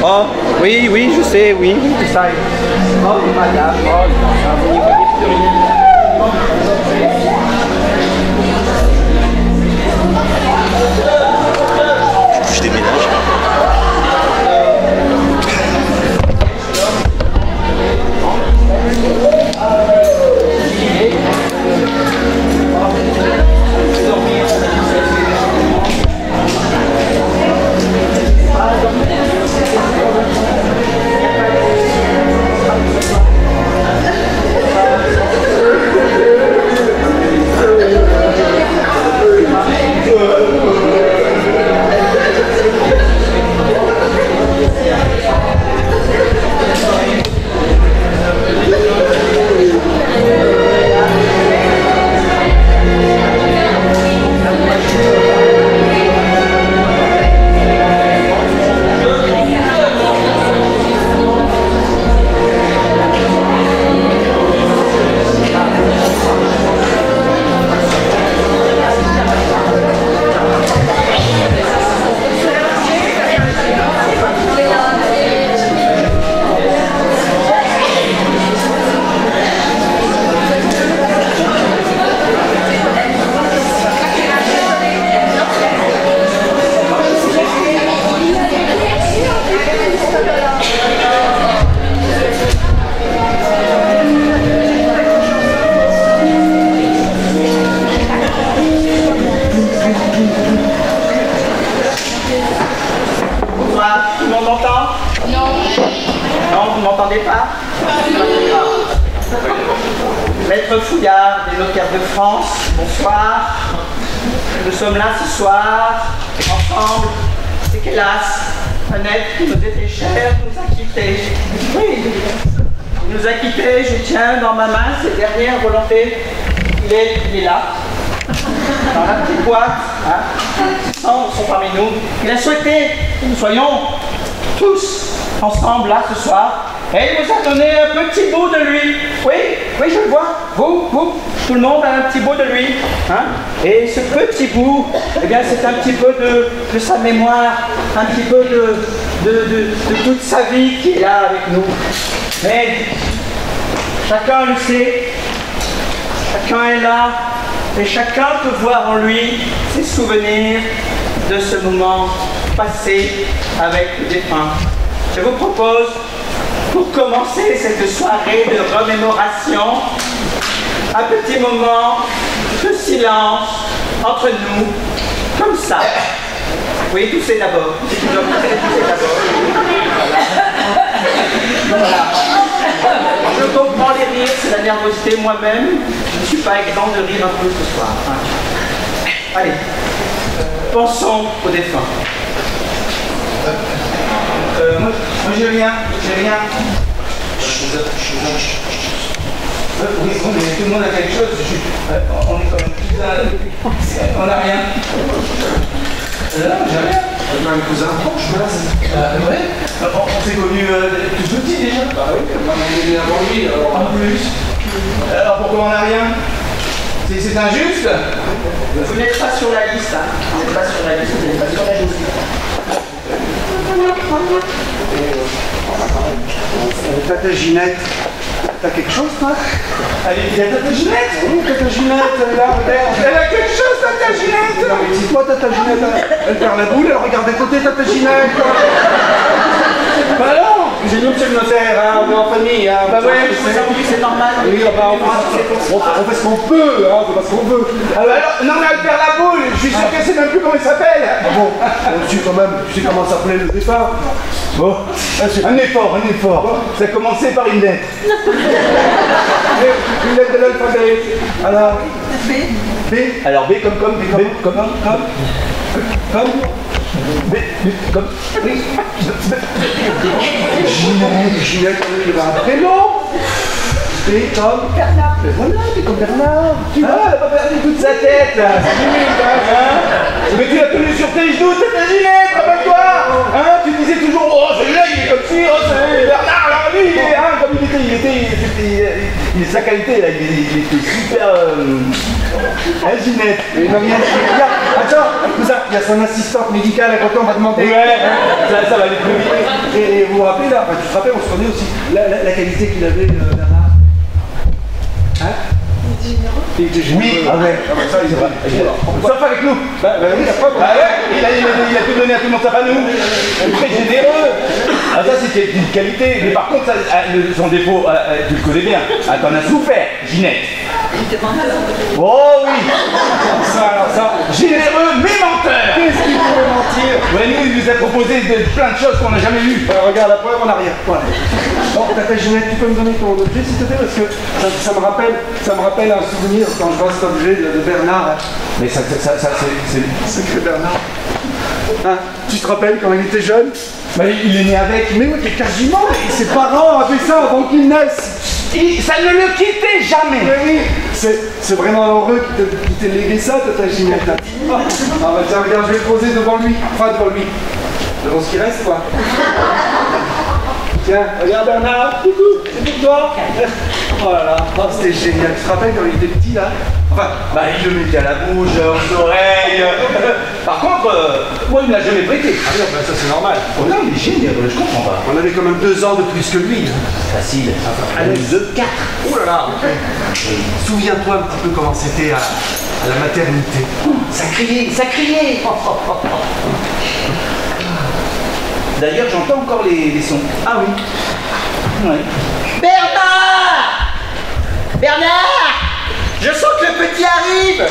Oh, oui, oui, je sais, oui, tout ça. Oh, madame, oh, vous n'y voyez plus rien. Je déménage. Tout le monde m'entend? Non. Non, vous ne m'entendez pas? Maître Fouillard, des notaires de France, bonsoir. Nous sommes là ce soir, ensemble. C'est qu'hélas, un être qui nous était cher nous a quittés. Oui, il nous a quittés. Je tiens dans ma main ses dernières volontés. Il est là, dans la petite boîte. Hein. Ses cendres sont parmi nous. Il a souhaité que nous soyons tous ensemble là ce soir. Et il nous a donné un petit bout de lui. Oui, oui, je le vois. Vous, tout le monde a un petit bout de lui. Hein? Et ce petit bout, eh bien, c'est un petit peu de sa mémoire, un petit peu de toute sa vie qui est là avec nous. Mais chacun le sait, chacun est là, et chacun peut voir en lui ses souvenirs de ce moment passé avec le défunt. Je vous propose, pour commencer cette soirée de remémoration, un petit moment de silence entre nous, comme ça. Oui, toussez d'abord. Toussez d'abord. Voilà. Je comprends les rires, c'est la nervosité moi-même. Je ne suis pas exempt de rire un peu ce soir. Allez, pensons au défunt. Moi j'ai rien. Oui, mais tout le monde a quelque chose. On est quand même plus on n'a rien. Non, j'ai rien. Tu as un cousin proche, ouais. On s'est connus tout petit déjà. Bah oui, on est né avant lui, alors. En plus. Alors pourquoi on n'a rien? C'est injuste. Vous n'êtes pas sur la liste, hein. Vous n'êtes pas sur la liste, vous n'êtes pas sur la liste. Tata Ginette, t'as quelque chose, toi? Allez, il y a Tata Ginette. Oui, Tata Ginette, là, regarde. Elle a quelque chose, Tata Ginette. Non, mais dis-toi, Tata Ginette, elle perd la boule, elle regarde à côté, Tata Ginette. Bah non, j'ai nous, monsieur le notaire, hein, on est en famille. Hein, bah ouais, c'est normal. Oui, bah, on fait ce qu'on peut, hein, on fait ce qu'on veut. Alors, non, mais elle perd la boule. Je suis sûr qu'elle sait même plus comment elle s'appelle. Ah bon, tu sais comment s'appelait le départ? Bon, un effort. Ça a commencé par une lettre. Une lettre de l'alphabet. Alors, B. Alors B comme B comme. B comme. Oui. Ginette, il a un prénom. B comme Bernard. Mais voilà, B comme Bernard. Tu vois, elle a pas perdu toute sa tête. C'est limite, hein. Mais tu l'as tenu sur tes genoux, Tata Ginette, rappelle-toi. Hein, tu disais toujours, oh celui-là il est comme ci, oh c'est Bernard, alors lui il est, hein, comme il est sa qualité là, il était super. Hein, Ginette. Attends, il y a son assistante médicale à côté, on va demander. Ouais, ça va aller plus vite. Et vous vous rappelez là, enfin, tu te rappelles, on se connaît aussi, la qualité qu'il avait, Bernard. Hein? Il était généreux. Oui, ah ouais. Ah bah ça, il est vrai. Sauf avec nous. Bah oui, il a pas. Bah ouais, il a tout donné à tout le monde, ça va nous. Très généreux. Ah ça c'était une qualité. Mais par contre, son défaut, tu le connais bien. Ah, t'en as souffert, Ginette. Oh oui. Ça. Généreux, mais menteur. Qu'est-ce qu'il pouvait mentir? Ouais, nous, il nous a proposé plein de choses qu'on n'a jamais vues. Regarde, la preuve en arrière. Voilà. Bon, tata Ginette, tu peux me donner ton objet s'il te plaît, parce que ça me rappelle un souvenir quand je vois cet objet de Bernard. Mais ça c'est que Bernard. Hein, tu te rappelles quand il était jeune? Bah, il est né avec. Mais oui, mais quasiment. Ses parents avaient ça avant qu'il naisse. Ça ne le quittait jamais. Mais oui, c'est vraiment heureux qu'il t'ait légué ça, tata Ginette. Ah bah tiens, regarde, je vais le poser devant lui. Enfin, devant lui. Devant ce qui reste, quoi. Tiens, regarde Bernard, coucou, c'est pour toi. Oh là là, oh, c'était génial. Tu te rappelles quand il était petit là? Enfin, bah il le mettait à la bouche, aux oreilles. Par contre, moi il me l'a jamais prêté. Ah non, bah ça c'est normal. Oh non, il est génial, je comprends pas. On avait quand même 2 ans de plus que lui. Facile. Allez, 4. Oh là là. Souviens-toi un petit peu comment c'était à la maternité. Ça criait. D'ailleurs, j'entends encore les sons. Ah oui. Ouais. Bernard, je sens que le petit arrive.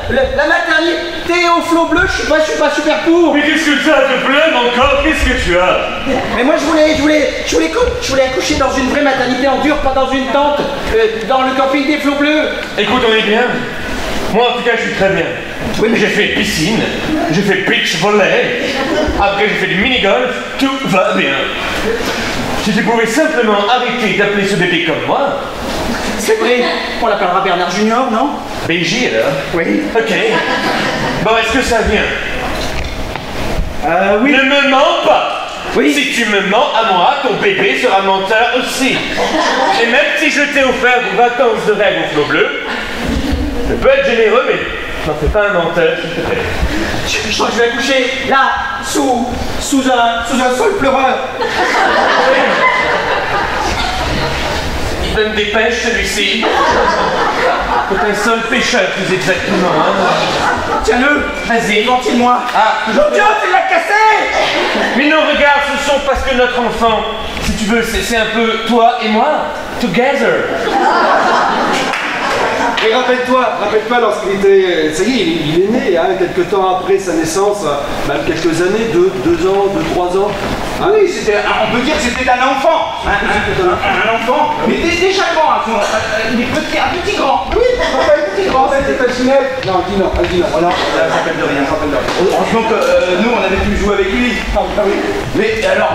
La maternité au flot bleu, je suis pas super pour. Mais qu'est-ce que tu as de blême encore? Qu'est-ce que tu as? Mais moi je voulais accoucher dans une vraie maternité en dur, pas dans une tente, dans le camping des flots bleus. Écoute, on est bien. Moi en tout cas je suis très bien. Oui, mais j'ai fait piscine, j'ai fait beach volley, après j'ai fait du mini-golf, tout va bien. Si tu pouvais simplement arrêter d'appeler ce bébé comme moi. C'est vrai, on l'appellera Bernard Junior, non? BJ alors? Oui. Ok. Bon, est-ce que ça vient? Oui. Ne me mens pas! Oui. Si tu me mens à moi, ton bébé sera menteur aussi. Et même si je t'ai offert des vacances de rêve au flot bleu, je peux être généreux, mais n'en fais pas un menteur, s'il te plaît. Je crois que je vais accoucher là, sous un sol pleureur. Il donne des pêches, celui-ci. C'est un sol pêcheur, plus exactement. Hein. Tiens-le. Vas-y. Ventile-moi. Ah, mon Dieu, tu l'as cassé. Mais non, regarde, ce sont parce que notre enfant, si tu veux, c'est un peu toi et moi. Together. Et rappelle-toi lorsqu'il était, ça y est, il est né, hein, quelques temps après sa naissance, même quelques années, 2 ans, 3 ans. Ah oui, on peut dire que c'était un enfant. Un enfant, mais déjà grand, un petit grand. Oui, un petit grand. C'était ta Ginette. Non, dis non. Non, ça s'appelle de rien. Franchement, nous, on avait pu jouer avec lui. Ah oui. Mais alors,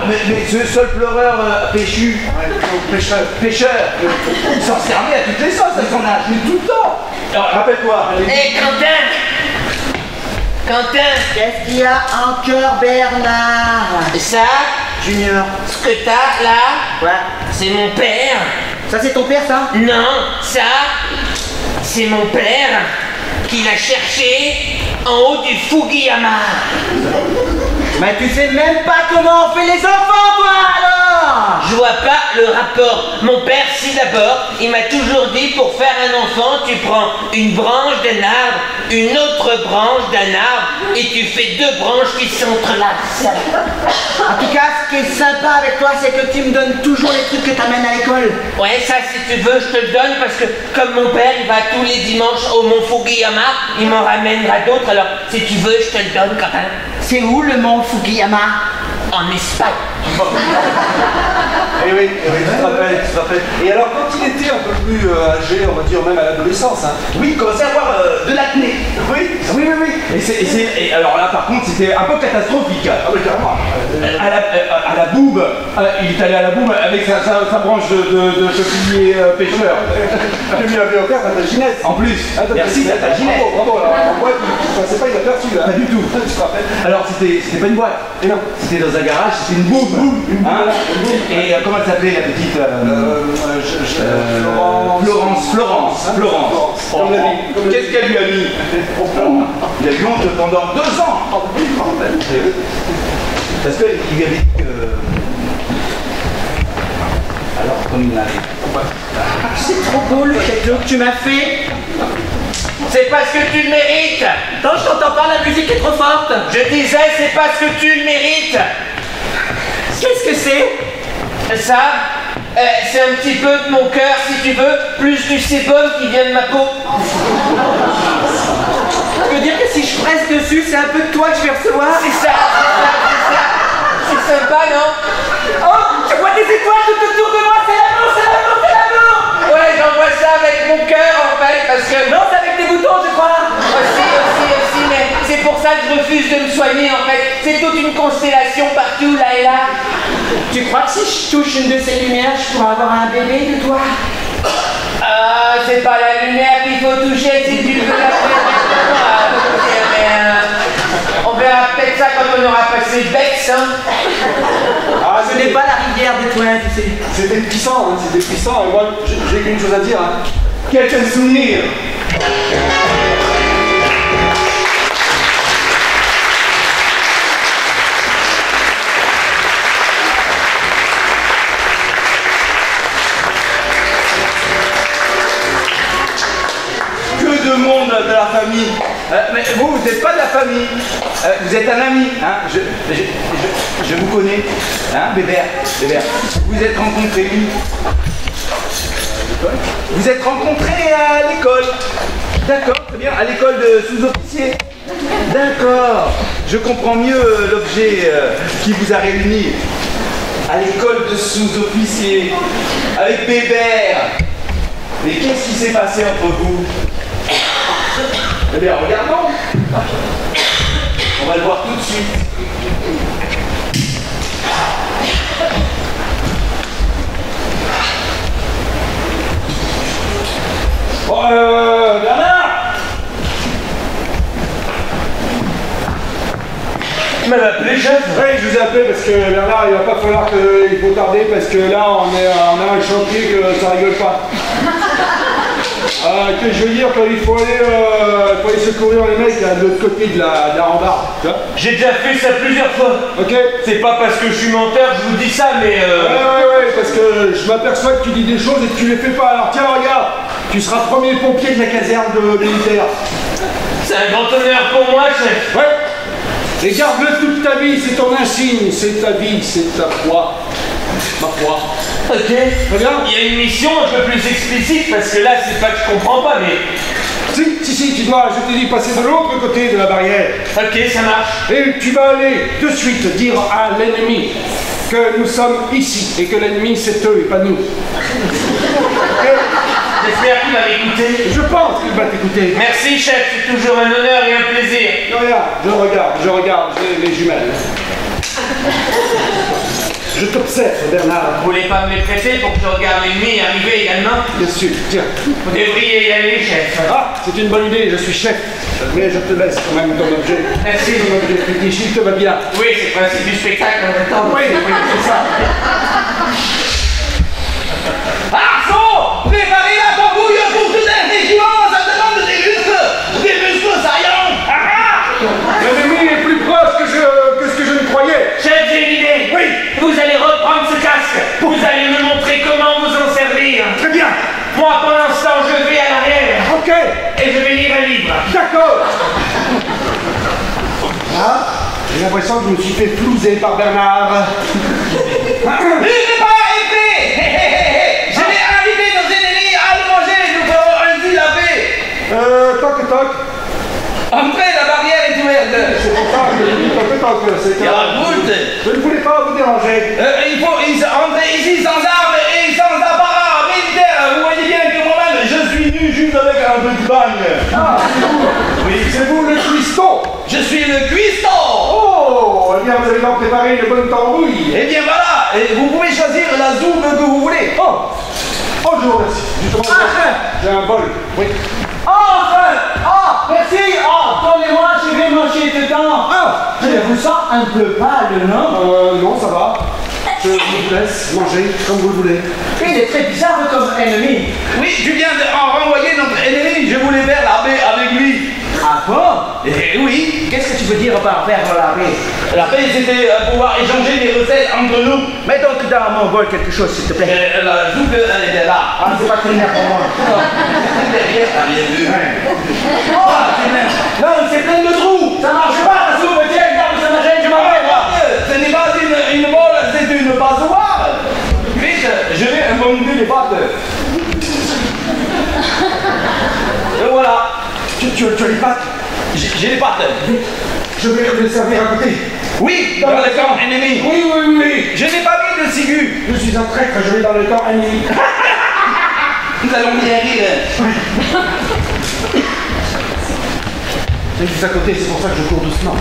ce seul pleureur péchu, pêcheur, il s'en servait à toutes les sauces à son âge, mais tout le temps. Alors, rappelle-toi. Hé, Quentin, Qu'est-ce qu'il y a encore, Bernard? ça, Junior. ce que t'as là, Quoi? c'est mon père. Ça, c'est ton père, ça? Non, ça, c'est mon père qui l'a cherché en haut du Fukuyama. Mais tu sais même pas comment on fait les enfants, toi, alors! Je vois pas le rapport. Mon père, si d'abord, il m'a toujours dit pour faire un enfant, tu prends une branche d'un arbre, une autre branche d'un arbre, et tu fais 2 branches qui s'entrelacent. En tout cas, ce qui est sympa avec toi, c'est que tu me donnes toujours les trucs que t'amènes à l'école. Ouais, ça, si tu veux, je te le donne parce que comme mon père, il va tous les dimanches au Mont Fukuyama, il m'en ramènera d'autres. Alors, si tu veux, je te le donne quand même. C'est où le mont Fukuyama? En Espagne. Eh oui, tu te rappelles. Et alors, quand il était un peu plus âgé, on va dire même à l'adolescence, hein. Oui, il commençait à avoir de l'acné. Oui. Et alors là, par contre, c'était un peu catastrophique. Ah oui, carrément. À la boube, il est allé à la boube avec sa branche de peuplier pêcheur. J'ai mis un peu au cœur, tata Ginette. En plus, merci tata Ginette. Bravo, alors en boîte, tu pensais pas, il a perçu là. Pas du tout. Tu te rappelles? Alors, c'était pas une boîte. Et non. C'était dans un garage, c'était une boube. Hein? Et comment elle s'appelait la petite Florence. Comme la vie. Qu'est-ce qu'elle lui a mis? Il a eu honte pendant 2 ans. Parce qu'il lui avait dit que... Alors, comme il avait... C'est trop beau le cadeau que tu m'as fait. C'est parce que tu le mérites. Non, je t'entends pas, la musique est trop forte. Je disais, c'est parce que tu le mérites. Qu'est-ce que c'est? Ça, c'est un petit peu de mon cœur, si tu veux, plus du sébum qui vient de ma peau. Ça veut dire que si je presse dessus, c'est un peu de toi que je vais recevoir? C'est ça. C'est sympa, non? Oh, je vois des étoiles tout autour de moi, c'est l'amour, c'est l'amour, c'est l'amour! Ouais, j'envoie ça avec mon cœur, en fait, parce que... Non, c'est avec des boutons, je crois. Aussi, mais c'est pour ça que je refuse de me soigner, en fait. C'est toute une constellation partout, là et là. Tu crois que si je touche une de ces lumières, je pourrais avoir un bébé de toi? Ah, c'est pas la lumière qu'il faut toucher, si tu veux la on verra peut-être ça quand on aura passé le Bex, hein. Ah, ce n'est pas la rivière des Toins, tu sais. C'était puissant, hein, c'était puissant. Et moi, j'ai qu'une chose à dire. Hein. Quel souvenir! De monde de la famille. Mais vous n'êtes pas de la famille. Vous êtes un ami. Hein. Je vous connais. Hein, Bébert. Vous êtes rencontrés où? Vous êtes rencontrés à l'école. D'accord, très bien. À l'école de sous-officiers. D'accord. Je comprends mieux l'objet qui vous a réunis. À l'école de sous-officiers. Avec Bébert. Mais qu'est-ce qui s'est passé entre vous? Eh bien, regardons. On va le voir tout de suite. Bon, Bernard! Tu m'avais appelé, chef? Oui, je vous ai appelé parce que Bernard, il va pas falloir qu'il faut tarder parce que là, on a un chantier que ça rigole pas. Que je veux dire qu'il faut aller secourir les mecs de l'autre côté de la rambarde. J'ai déjà fait ça plusieurs fois. Ok. C'est pas parce que je suis menteur que je vous dis ça, mais Ouais, parce que je m'aperçois que tu dis des choses et que tu les fais pas. Alors tiens, regarde, tu seras premier pompier de la caserne militaire. c'est un grand honneur pour moi, chef. Ouais. Et garde-le toute ta vie, c'est ton insigne, c'est ta vie, c'est ta foi. Ma foi. Ok. Très bien. Il y a une mission un peu plus explicite, parce que là, c'est pas que je comprends pas, mais... Si, tu dois, je t'ai dit, passer de l'autre côté de la barrière. Ok, ça marche. Et tu vas aller de suite dire à l'ennemi que nous sommes ici et que l'ennemi c'est eux et pas nous. Okay. J'espère qu'il va m'écouter. Je pense qu'il va t'écouter. Merci, chef, c'est toujours un honneur et un plaisir. Regarde, je regarde les jumelles. Je t'observe, Bernard. Vous voulez pas me les prêter pour que je regarde l'ennemi arriver également? Bien sûr, tiens. Vous devriez y aller, chef. Ah, c'est une bonne idée, je suis chef. Mais je te laisse quand même ton objet. Merci. Ton objet fétiche, il te va bien. Oui, c'est le principe du spectacle en même temps. Oui, c'est ça. Arceau, préparez la tambouille pour tout un régiment, ça demande des muscles saillants. L'ennemi est plus proche que ce que je ne croyais. Chef, j'ai une idée. Oui. Vous allez reprendre ce casque. Vous allez me montrer comment vous en servir. Très bien. Moi, pour l'instant, je vais à l'arrière. Ok. Et je vais lire un livre. D'accord. Ah, j'ai l'impression que je me suis fait flouser par Bernard. N'hésitez pas, épée. Je vais inviter nos ennemis à le manger, nous ferons ainsi la paix. Toc. Entrez, la barrière est ouverte. C'est pour ça que je dis toc. C'est que Il y a un bout. je ne voulais pas vous déranger. Il faut entrer ici sans armes et sans apparat militaire. Vous voyez bien que moi-même, je suis nu juste avec un peu de bagne. Ah, c'est vous. Oui, C'est vous le cuistot. je suis le cuistot. Oh, eh bien vous avez donc préparé une bonne tambouille. Eh bien voilà, et vous pouvez choisir la zouve que vous voulez. Oh, je vous remercie. Justement, j'ai un bol. Oui. Enfin! Ah! Merci! Ah! Attendez-moi, je vais manger dedans! Ah, Je vous sens un peu pâle, non? non, ça va. Je vous laisse manger comme vous le voulez. Il est très bizarre comme ennemi. Oui, tu viens d'en renvoyer notre ennemi. Je voulais faire la paix avec lui. Ah bon? Eh oui. Qu'est-ce que tu veux dire par faire la paix? La paix, c'était pouvoir échanger des recettes entre nous. Mets donc dans mon bol quelque chose, s'il te plaît. La soupe, elle était là. Ah, c'est pas culinaire pour moi. Non, c'est plein de trous. Ça marche pas, la soupe, tiens, regarde, ça m'achète, je m'en vais. Ce n'est pas une bolle, c'est une passoire. Vite, je vais inventer les pâtes. Et voilà. Tu as les pâtes? J'ai les pâtes. Je vais les servir à côté. Oui, dans le camp ennemi. Oui. Je n'ai pas mis de ciguë. Je suis un traître, je vais dans le camp ennemi. Nous allons bien rire. C'est juste à côté, c'est pour ça que je cours doucement.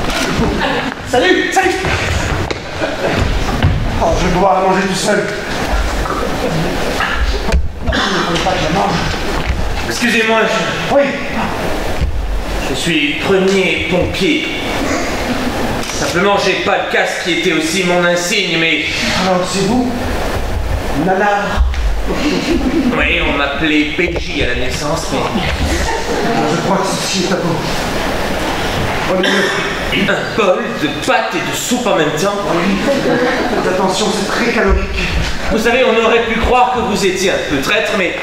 Salut. Oh, je vais pouvoir la manger tout seul. Non, il ne faut pas que je mange. Excusez-moi, Oui. je suis premier pompier. Simplement, j'ai pas le casque qui était aussi mon insigne, mais... Alors, c'est vous? Nana. Oui, on m'appelait PJ à la naissance, mais... Je crois que ceci est à vous. Un bol de pâtes et de soupe en même temps. Faites attention, c'est très calorique. Vous savez, on aurait pu croire que vous étiez un peu traître, mais...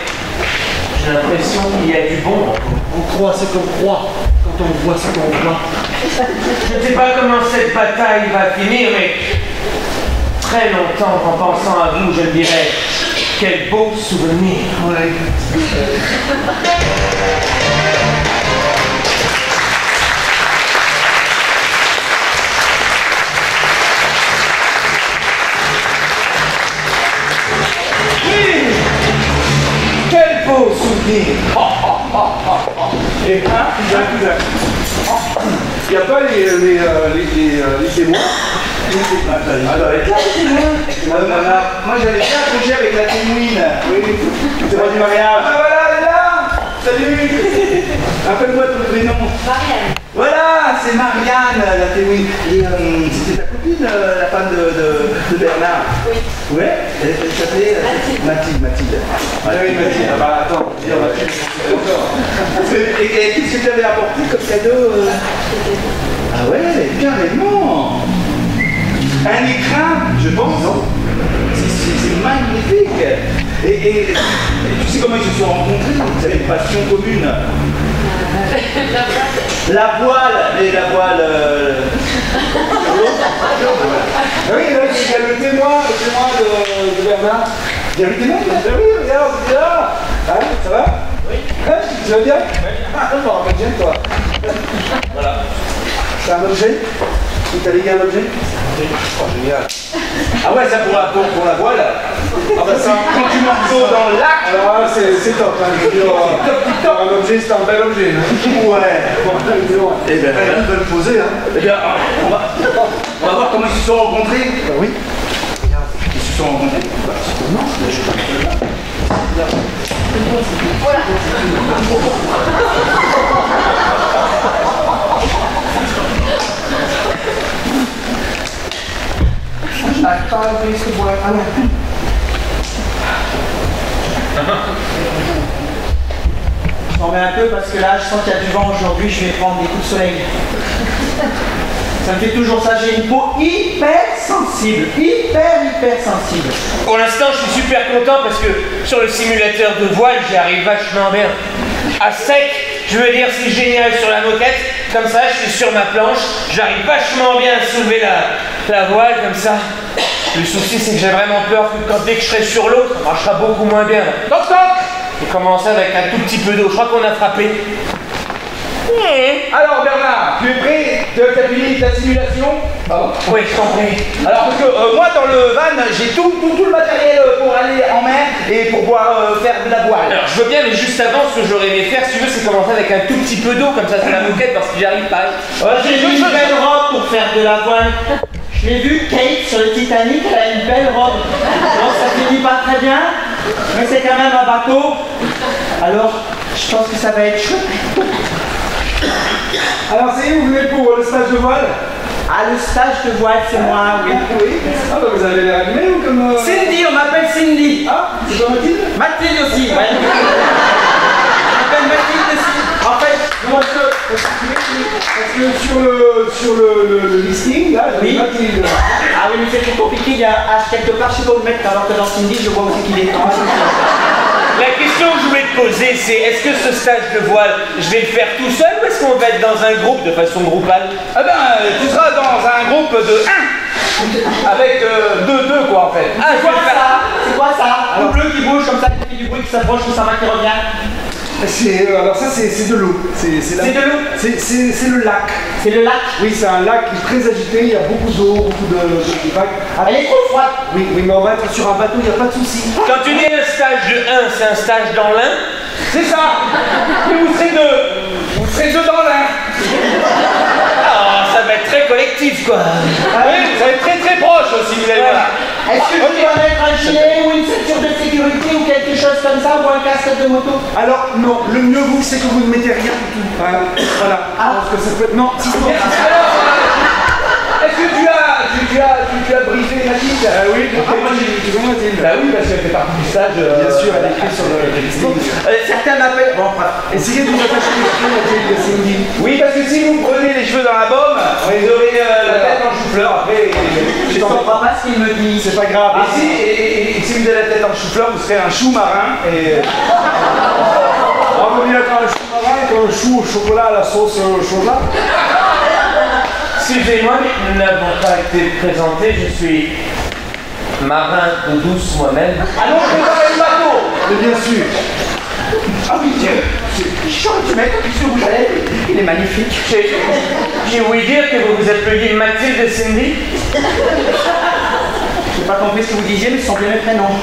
j'ai l'impression qu'il y a du bon en vous. On croit ce qu'on croit quand on voit ce qu'on voit. Je ne sais pas comment cette bataille va finir, mais... très longtemps, en pensant à vous, je me dirais... quel beau souvenir. Ouais. Quel beau souvenir. Et il n'y a pas les témoins. Ah, doit être là, les témoins. Moi, j'avais bien accroché avec la témoine. Oui, c'est pas du mariage. Ah, voilà, elle est là. Salut. Rappelle-moi ton prénom. Marianne. Voilà, c'est Marianne, la témoine. Et c'était ta copine, la femme de Bernard. Oui. Ouais, elle s'appelait Mathilde. Ah oui, Mathilde. Ah bah attends, dire Mathilde. Et qu'est-ce que tu avais apporté comme cadeau Ah ouais, carrément. Un écrin, je pense, non? C'est magnifique. Et tu sais comment ils se sont rencontrés? Vous avez une passion commune. La voile. Et la voile. Ah oui, là, il y a le témoin de Bernard. Il y a le témoin? Ah oui, regarde, c'est là. Ah, ça va? Oui. Ah, tu vas bien? Oui. Ah, je me rappelle bien, toi. Voilà. C'est un objet? Tu t'as légué un objet? Oh, génial. Ah ouais, ça pour la voile. Ah bah ça, quand tu marteaux dans le lac. Alors c'est top, hein, je veux dire, un objet, c'est un bel objet. Hein. Ouais. Et bien, ils veulent poser, hein. Eh bien, on va voir comment ils se sont rencontrés. Bah oui. Ils se sont rencontrés. Je n'arrive pas à ouvrir ce bois. Ah ouais. Je m'en mets un peu parce que là, je sens qu'il y a du vent aujourd'hui, je vais prendre des coups de soleil. Ça me fait toujours ça, j'ai une peau hyper sensible, hyper sensible. Pour l'instant, je suis super content parce que sur le simulateur de voile, j'y arrive vachement bien. À sec, je veux dire, c'est génial sur la moquette. Comme ça, je suis sur ma planche, j'arrive vachement bien à soulever la voile comme ça. Le souci, c'est que j'ai vraiment peur que dès que je serai sur l'eau, ça marchera beaucoup moins bien. Toc toc! J'ai commencé avec un tout petit peu d'eau, je crois qu'on a frappé. Alors Bernard, tu es prêt? Tu as fini ta simulation? Oui, je t'en prie. Alors parce que moi dans le van, j'ai tout le matériel pour aller en mer et pour pouvoir faire de la voile. Alors, je veux bien, mais juste avant, ce que j'aurais aimé faire, si tu veux, c'est commencer avec un tout petit peu d'eau, comme ça, sur la moquette, parce que j'y arrive pas. J'ai vu une belle robe pour faire de la voile. Je l'ai vu, Kate, sur le Titanic, elle a une belle robe. Bon, ça finit pas très bien, mais c'est quand même un bateau. Alors, je pense que ça va être chouette. Alors, c'est où vous venez pour le stage de voile? Ah, le stage de voile, c'est moi, oui. Oui. Ah, bah vous avez l'air animé ou comme. Cindy, on m'appelle Cindy. Ah, c'est pas Mathilde? Mathilde aussi, ouais. On m'appelle Mathilde aussi. En fait, Non, parce que parce que sur le listing, là, Oui. Mathilde. Ah oui, mais c'est trop compliqué, il y a un H quelque part, je sais pas où le mettre, alors que dans Cindy, je vois aussi qu'il est. La question que je voulais te poser, c'est est-ce que ce stage de voile, je vais le faire tout seul ou est-ce qu'on va être dans un groupe de façon groupale? Ah ben, tu seras dans un groupe de 1 avec 2 quoi en fait. Ah, c'est quoi ça? C'est quoi ça? Un bleu qui bouge comme ça, qui fait du bruit, qui s'approche, qui s'en va, qui revient. Alors ça, c'est de l'eau. C'est de l'eau? C'est le lac. C'est le lac. Oui, c'est un lac qui est très agité, il y a beaucoup d'eau, beaucoup de vagues. Elle est trop froide. Oui, mais on va être sur un bateau, il n'y a pas de souci. Quand tu dis un stage de 1, c'est un stage dans l'un? C'est ça. Mais vous serez 2. Vous serez 2 dans l'un. Ah, ça va être très collectif, quoi. Oui, ça va être très très proche aussi, vous allez voir. Est-ce que je dois mettre un gilet ou une ceinture de sécurité ou quelque chose comme ça ou un casque de moto? Alors, non, le mieux, vous, c'est que vous ne mettez rien du tout. Voilà. Parce que ça peut être... Non, si, non. Est-ce que tu as briefé Mathilde? Oui, moi j'ai vu Mathilde. Bah oui, parce qu'elle fait partie du stage. Bien sûr, elle est écrite sur le listing. Certains m'appellent. Bon, Essayez de vous attacher les cheveux, Mathilde, Cindy. Oui, parce que si vous prenez les cheveux dans la baume, vous aurez la tête en chou-fleur. Après, je ne comprends pas ce qu'il me dit. C'est pas grave. Et si vous avez la tête en chou-fleur, vous serez un chou marin. Et... On va venir être un chou marin avec un chou au chocolat à la sauce chocolat. Excusez-moi, mais nous n'avons pas été présentés. Je suis marin d'eau douce moi-même. Allons préparer le bateau. Mais bien sûr. Ah oui, Dieu. Je sens que tu mets comme ce rouge à lèvres. Il est magnifique. J'ai ouï dire que vous vous appeliez Mathilde Cindy. Je n'ai pas compris ce que vous disiez, mais ce sont bien mes prénoms.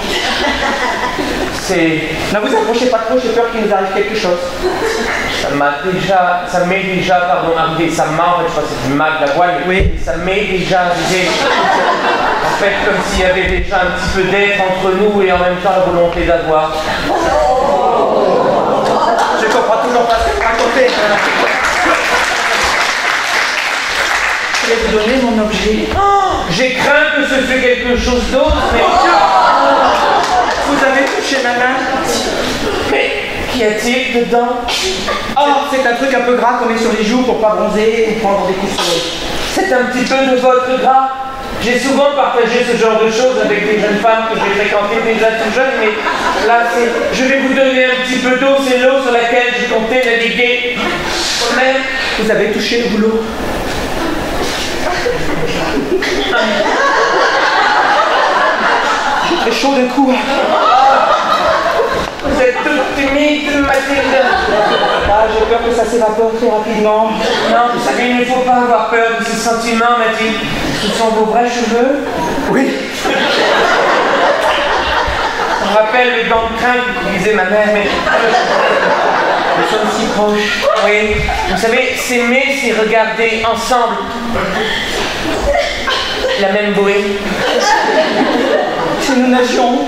Ne vous approchez pas trop, j'ai peur qu'il nous arrive quelque chose. Ça m'est déjà arrivé, ça m'a en fait, je crois que c'est du mal de la voile, mais oui. Ça m'est déjà arrivé. En fait, comme s'il y avait déjà un petit peu d'être entre nous et en même temps la volonté d'avoir. Je comprends toujours pas ce que vous racontez. Je vais vous donner mon objet. Oh, j'ai craint que ce fût quelque chose d'autre, mais... Vous avez touché ma main. Mais qu'y a-t-il dedans? Oh, c'est un truc un peu gras qu'on met sur les joues pour pas bronzer ou prendre des coups de soleil. C'est un petit peu de votre gras. J'ai souvent partagé ce genre de choses avec des jeunes femmes que j'ai fréquentées déjà tout jeune, mais là, je vais vous donner un petit peu d'eau, c'est l'eau sur laquelle j'ai compté naviguer. Mais vous avez touché le boulot. J'ai chaud d'un coup. Vous êtes toute timide, Mathilde. Ah, j'ai peur que ça s'évapore très rapidement. Non, vous savez, il ne faut pas avoir peur de ces sentiments, Mathilde. Ce sont vos vrais cheveux. Oui. Ça me rappelle les dents de crin que disait ma mère, mais... Nous sommes si proches. Oui. Vous savez, s'aimer, c'est regarder ensemble la même bouée. Si nous nagions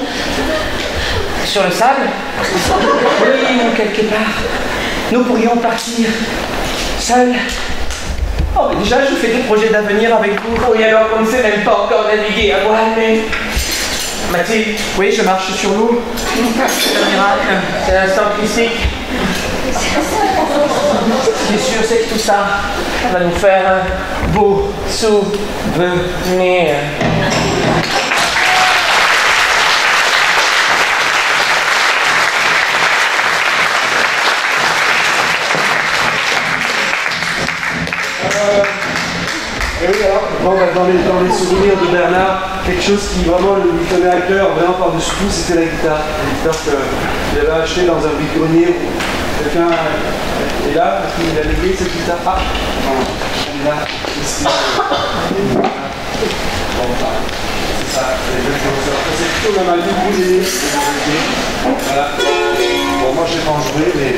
sur le sable? Oui, quelque part. Nous pourrions partir seuls. Oh, mais déjà, je fais des projets d'avenir avec vous. Oui, alors on ne sait même pas encore naviguer à voile, mais... Mathilde? Oui, je marche sur l'eau. C'est un miracle. C'est l'instant christique. Ce qui est sûr, c'est que tout ça va nous faire un beau souvenir. Et oui, alors, dans les souvenirs de Bernard, quelque chose qui vraiment lui tenait à cœur, vraiment par-dessus tout, c'était la guitare. La guitare qu'il avait achetée dans un vide-grenier où quelqu'un est là, parce qu'il a légué cette guitare. Ah, non, elle est là, ici. Bon, c'est ça, c'est plutôt la magie brûlée. Voilà. Bon, moi je sais pas en jouer, mais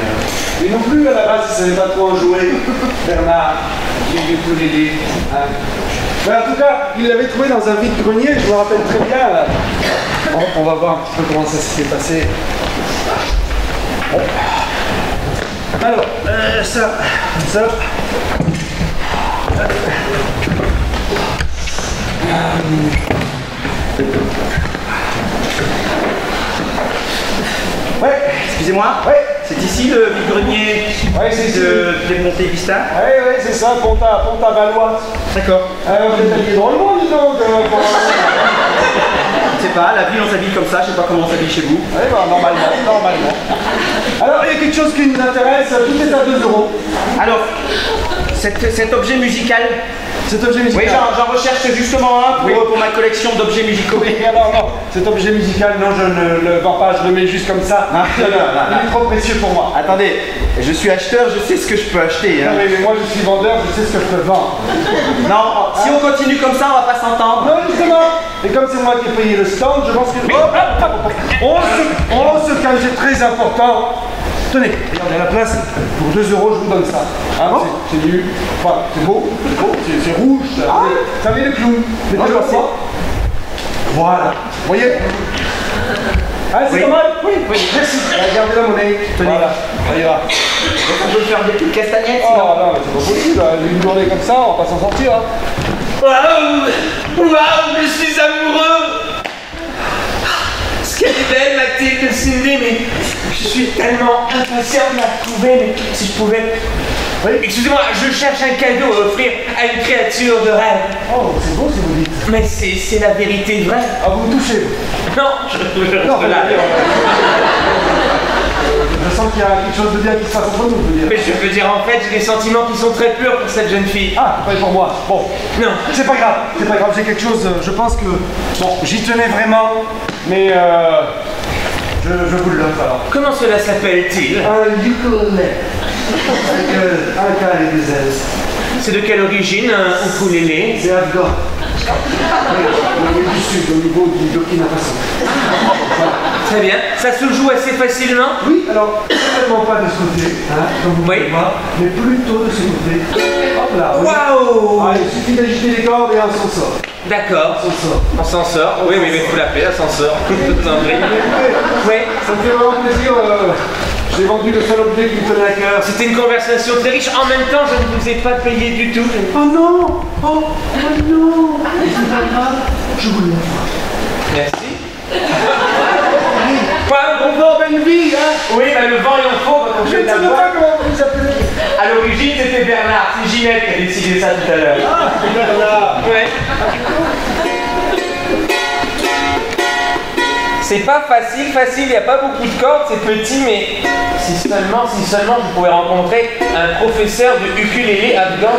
lui non plus à la base, il savait pas trop en jouer. Bernard, il est tout l'aider. Mais en tout cas, il l'avait trouvé dans un vide-grenier, je me rappelle très bien. Là. Bon, on va voir un petit peu comment ça s'est passé. Bon. Alors, ça. Ouais, excusez-moi. Ouais. C'est ici le vide-grenier de Montevista? Oui, c'est ça, Pont-à-Valois. D'accord. Vous êtes habillé drôlement, dis donc. Je sais pas, la ville on s'habille comme ça, je sais pas comment on s'habille chez vous. Oui, bah, normalement. Alors, il y a quelque chose qui nous intéresse, tout est à 2 €. Alors, cet objet musical. Oui, j'en recherche justement un pour ma collection d'objets musicaux. Non, cet objet musical, non, je ne le vends pas, je le mets juste comme ça. Il est trop précieux pour moi. Attendez, je suis acheteur, je sais ce que je peux acheter. Hein. Non, mais moi je suis vendeur, je sais ce que je peux vendre. Non, si on continue comme ça, on va pas s'entendre. Non, justement. Et comme c'est moi qui ai payé le stand, je pense que... On se calme, c'est très important. Tenez, regardez la place, pour 2 €, je vous donne ça. Hein, c'est nu, enfin, c'est beau, c'est rouge, ça met le clou. Voilà, vous voyez? Ah, c'est pas mal? Oui, merci. Regardez la monnaie, tenez. Voilà, ça ira. On peut faire des petites castagnettes sinon. Non, c'est pas possible, une journée comme ça, on va pas s'en sortir. Waouh, je suis amoureux. Ce qu'elle est belle, Mathilde, Cindy, mais je suis tellement impatient de la retrouver, mais si je pouvais... Oui. Excusez-moi, je cherche un cadeau à offrir à une créature de rêve. Oh, c'est beau si vous dites. Mais c'est la vérité vraie. Ah, vous me touchez? Non, je sens qu'il y a quelque chose de bien qui se passe entre nous, je veux dire. Mais je veux dire, en fait, j'ai des sentiments qui sont très purs pour cette jeune fille. Ah, pas pour moi. Bon. Non. C'est pas grave, j'ai quelque chose, je pense que... Bon, j'y tenais vraiment, mais je vous le donne alors. Comment cela s'appelle-t-il? Un ukulélé. Avec un cas et des ailes. C'est de quelle origine, un ukulélé? C'est afghan. Oui, du sud, au niveau du Burkina Faso. Très bien. Ça se joue assez facilement? Oui, alors, certainement pas de ce côté, hein, comme vous pouvez voir, mais plutôt de ce côté. Hop là. Waouh! Il suffit d'agiter les cordes et on s'en sort. D'accord. On s'en sort. Oui, mais il faut l'appeler ascenseur. Oui, ça me fait vraiment plaisir. J'ai vendu le seul objet qui me tenait à cœur. C'était une conversation très riche. En même temps, je ne vous ai pas payé du tout. Oh non! Oh non! C'est pas grave, je vous l'offre. Merci. Quoi? On vend une vie, hein? Oui, bah, le vent il en faut quand on fait de la Je ne sais boîte. pas comment vous appelez. À l'origine, c'était Bernard. C'est Ginette qui a décidé ça tout à l'heure. Ah, c'est Bernard. Ouais. C'est pas facile, il n'y a pas beaucoup de cordes, c'est petit, mais si seulement je pouvais rencontrer un professeur de ukulélé afghan.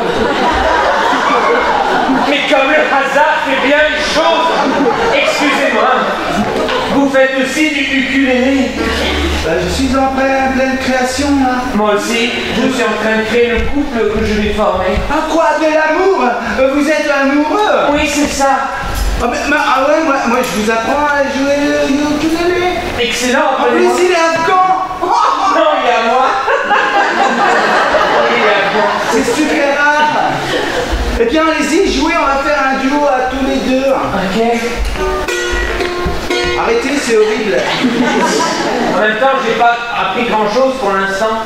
Mais comme le hasard fait bien les choses, excusez-moi, vous faites aussi du ukulélé? Je suis en pleine création là. Moi aussi, je suis en train de créer le couple que je vais former. Ah quoi, de l'amour? Vous êtes amoureux? Oui, c'est ça. Ah ouais, moi je vous apprends à jouer le ukulélé. Excellent. En plus il est afghan. Non, il est à moi. Il est afghan. C'est super rare. Eh bien allez-y, jouez, on va faire un duo à tous les deux. Ok. Arrêtez, c'est horrible. En même temps, j'ai pas appris grand chose pour l'instant.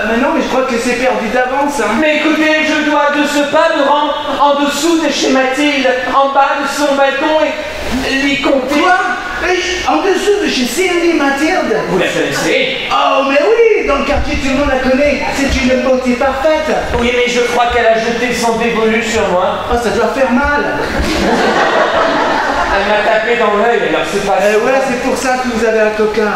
Mais non, mais je crois que c'est perdu d'avance. Hein. Mais écoutez, je dois de ce pas me rendre en dessous de chez Mathilde, en bas de son balcon et l'y compter. Quoi? En dessous de chez Cindy Mathilde? Vous la connaissez? Oh, mais oui, dans le quartier, tout le monde la connaît. C'est une beauté parfaite. Oui, mais je crois qu'elle a jeté son dévolu sur moi. Oh, ça doit faire mal. Elle m'a tapé dans l'œil, alors c'est pas ça. Ouais, c'est pour ça que vous avez un coquin.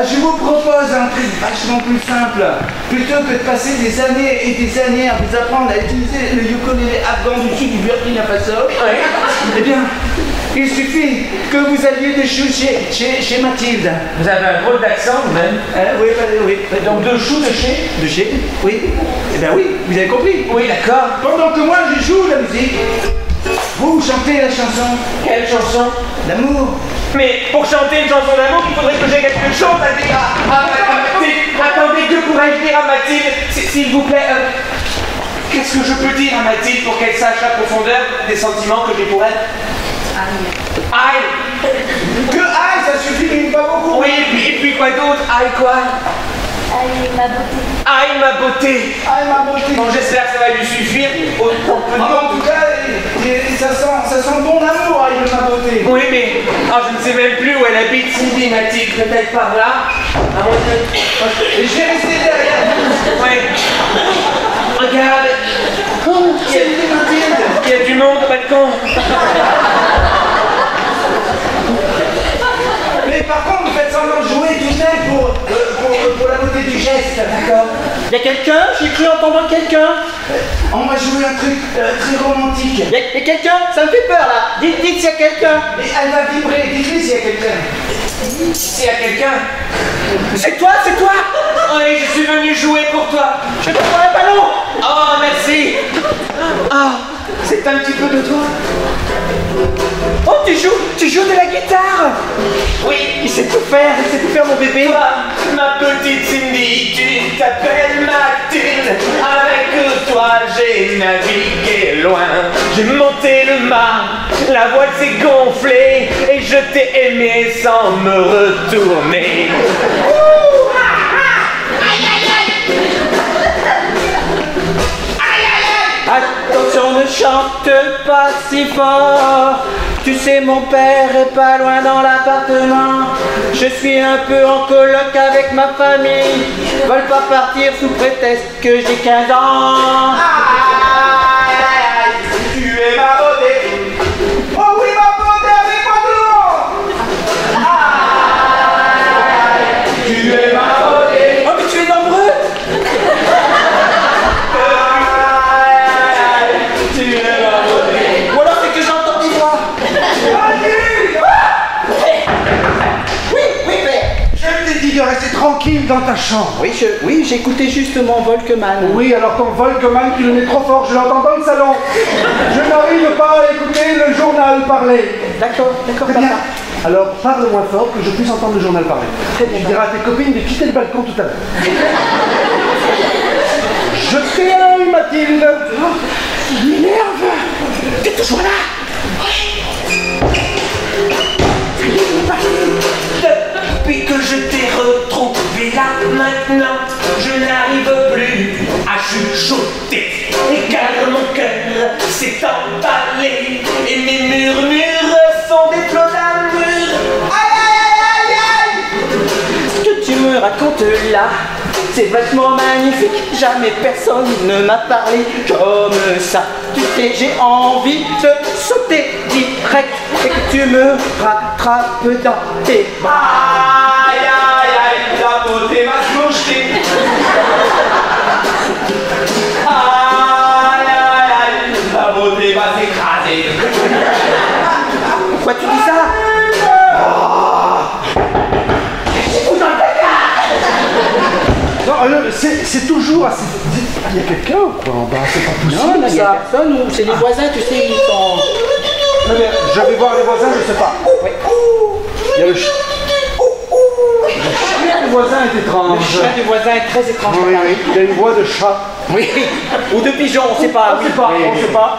Je vous propose un truc vachement plus simple. Plutôt que de passer des années et des années à vous apprendre à utiliser le ukulélé afghan du sud du Burkina Faso, eh bien, il suffit que vous alliez des choux chez Mathilde. Vous avez un drôle d'accent, vous-même. Oui. Donc 2 choux de chez? De chez? Oui. Eh bien oui, vous avez compris. Oui, d'accord. Pendant que moi je joue la musique, vous chantez la chanson. Quelle chanson? D'amour. Mais pour chanter une chanson d'amour, il faudrait que j'ai quelque chose à dire à Mathilde. Attendez, que pourrais-je dire à Mathilde, s'il vous plaît? Qu'est-ce que je peux dire à Mathilde pour qu'elle sache la profondeur des sentiments que j'ai pour elle? Aïe. Que aïe, ça suffit, pas beaucoup. Oui, et puis quoi d'autre? Aïe quoi? Aïe, ma beauté. Aïe ma beauté. Aïe ma beauté. Bon, j'espère que ça va lui suffire. En tout cas, ça sent bon l'amour, aïe ma beauté. Oui, mais je ne sais même plus où elle habite. bite, Cindy, Mathilde, peut-être par là. À mon avis. Je vais rester derrière. Ouais. Regarde. Cindy, Mathilde. Il y a du monde au balcon. Mais par contre, vous faites semblant de jouer tout seul pour la beauté du geste, d'accord? Il y a quelqu'un? J'ai cru entendre quelqu'un. On va jouer un truc très romantique. Il y a quelqu'un? Ça me fait peur là. Dites s'il y a quelqu'un. Et elle va vibrer, dites-lui s'il y a quelqu'un. S'il y a quelqu'un. C'est toi, c'est toi. Oui, je suis venu jouer pour toi. Je te prends un ballon. Oh, merci. Ah, c'est un petit peu de toi. Oh, tu joues de la guitare. Oui. Il sait tout faire mon bébé. Toi, ma petite Cindy, tu t'appelles Mathilde. Avec toi, j'ai navigué loin. J'ai monté le mât, la voile s'est gonflée et je t'ai aimé sans me retourner. Attention, ne chante pas si fort. Tu sais, mon père est pas loin dans l'appartement. Je suis un peu en coloc avec ma famille. Veulent pas partir sous prétexte que j'ai 15 ans. Tu es ma beauté. Oh oui, ma beauté, avec moi tout. Tu es ma beauté. Oh, mais tu es nombreux. Tu es ma beauté. Ou alors c'est que j'entends des voix. Oui, père. Je t'ai dit de rester tranquille dans ta chambre. Oui, j'écoutais justement Volkman. Oui, alors ton Volkman, tu le mets trop fort, je l'entends dans le salon. Je n'arrive pas à écouter le journal parler. D'accord, Très bien. papa. Alors parle moins fort que je puisse entendre le journal parler. Très bien. Tu diras à tes copines de quitter le balcon tout à l'heure. Je t'aime, Mathilde. Il m'énerve. T'es toujours là. Depuis que je t'ai retrouvé là maintenant, je n'arrive plus à chuchoter. Et car mon cœur s'est emballé et mes murmures sont des flots d'amour. Aïe aïe aïe aïe aïe. Ce que tu me racontes là, c'est vachement magnifique. Jamais personne ne m'a parlé comme ça. Tu sais, j'ai envie de sauter direct et que tu me rattrapes dans tes bras. Aïe aïe aïe, la beauté va se moucher. Aïe aïe aïe, la beauté va s'écraser. Pourquoi tu dis ça? Non, c'est toujours assez... Il y a quelqu'un ou quoi en bas? C'est pas possible. Non, il n'y a ça. personne. C'est les voisins, tu sais, ils sont... Non, mais je vais voir les voisins, je sais pas. Oui. Il y a le chien. Le chien du voisin est étrange. Le chien du voisin est très étrange. Oui, oui, il a une voix de chat. Oui. Ou de pigeon, on sait pas. On sait pas, on sait pas.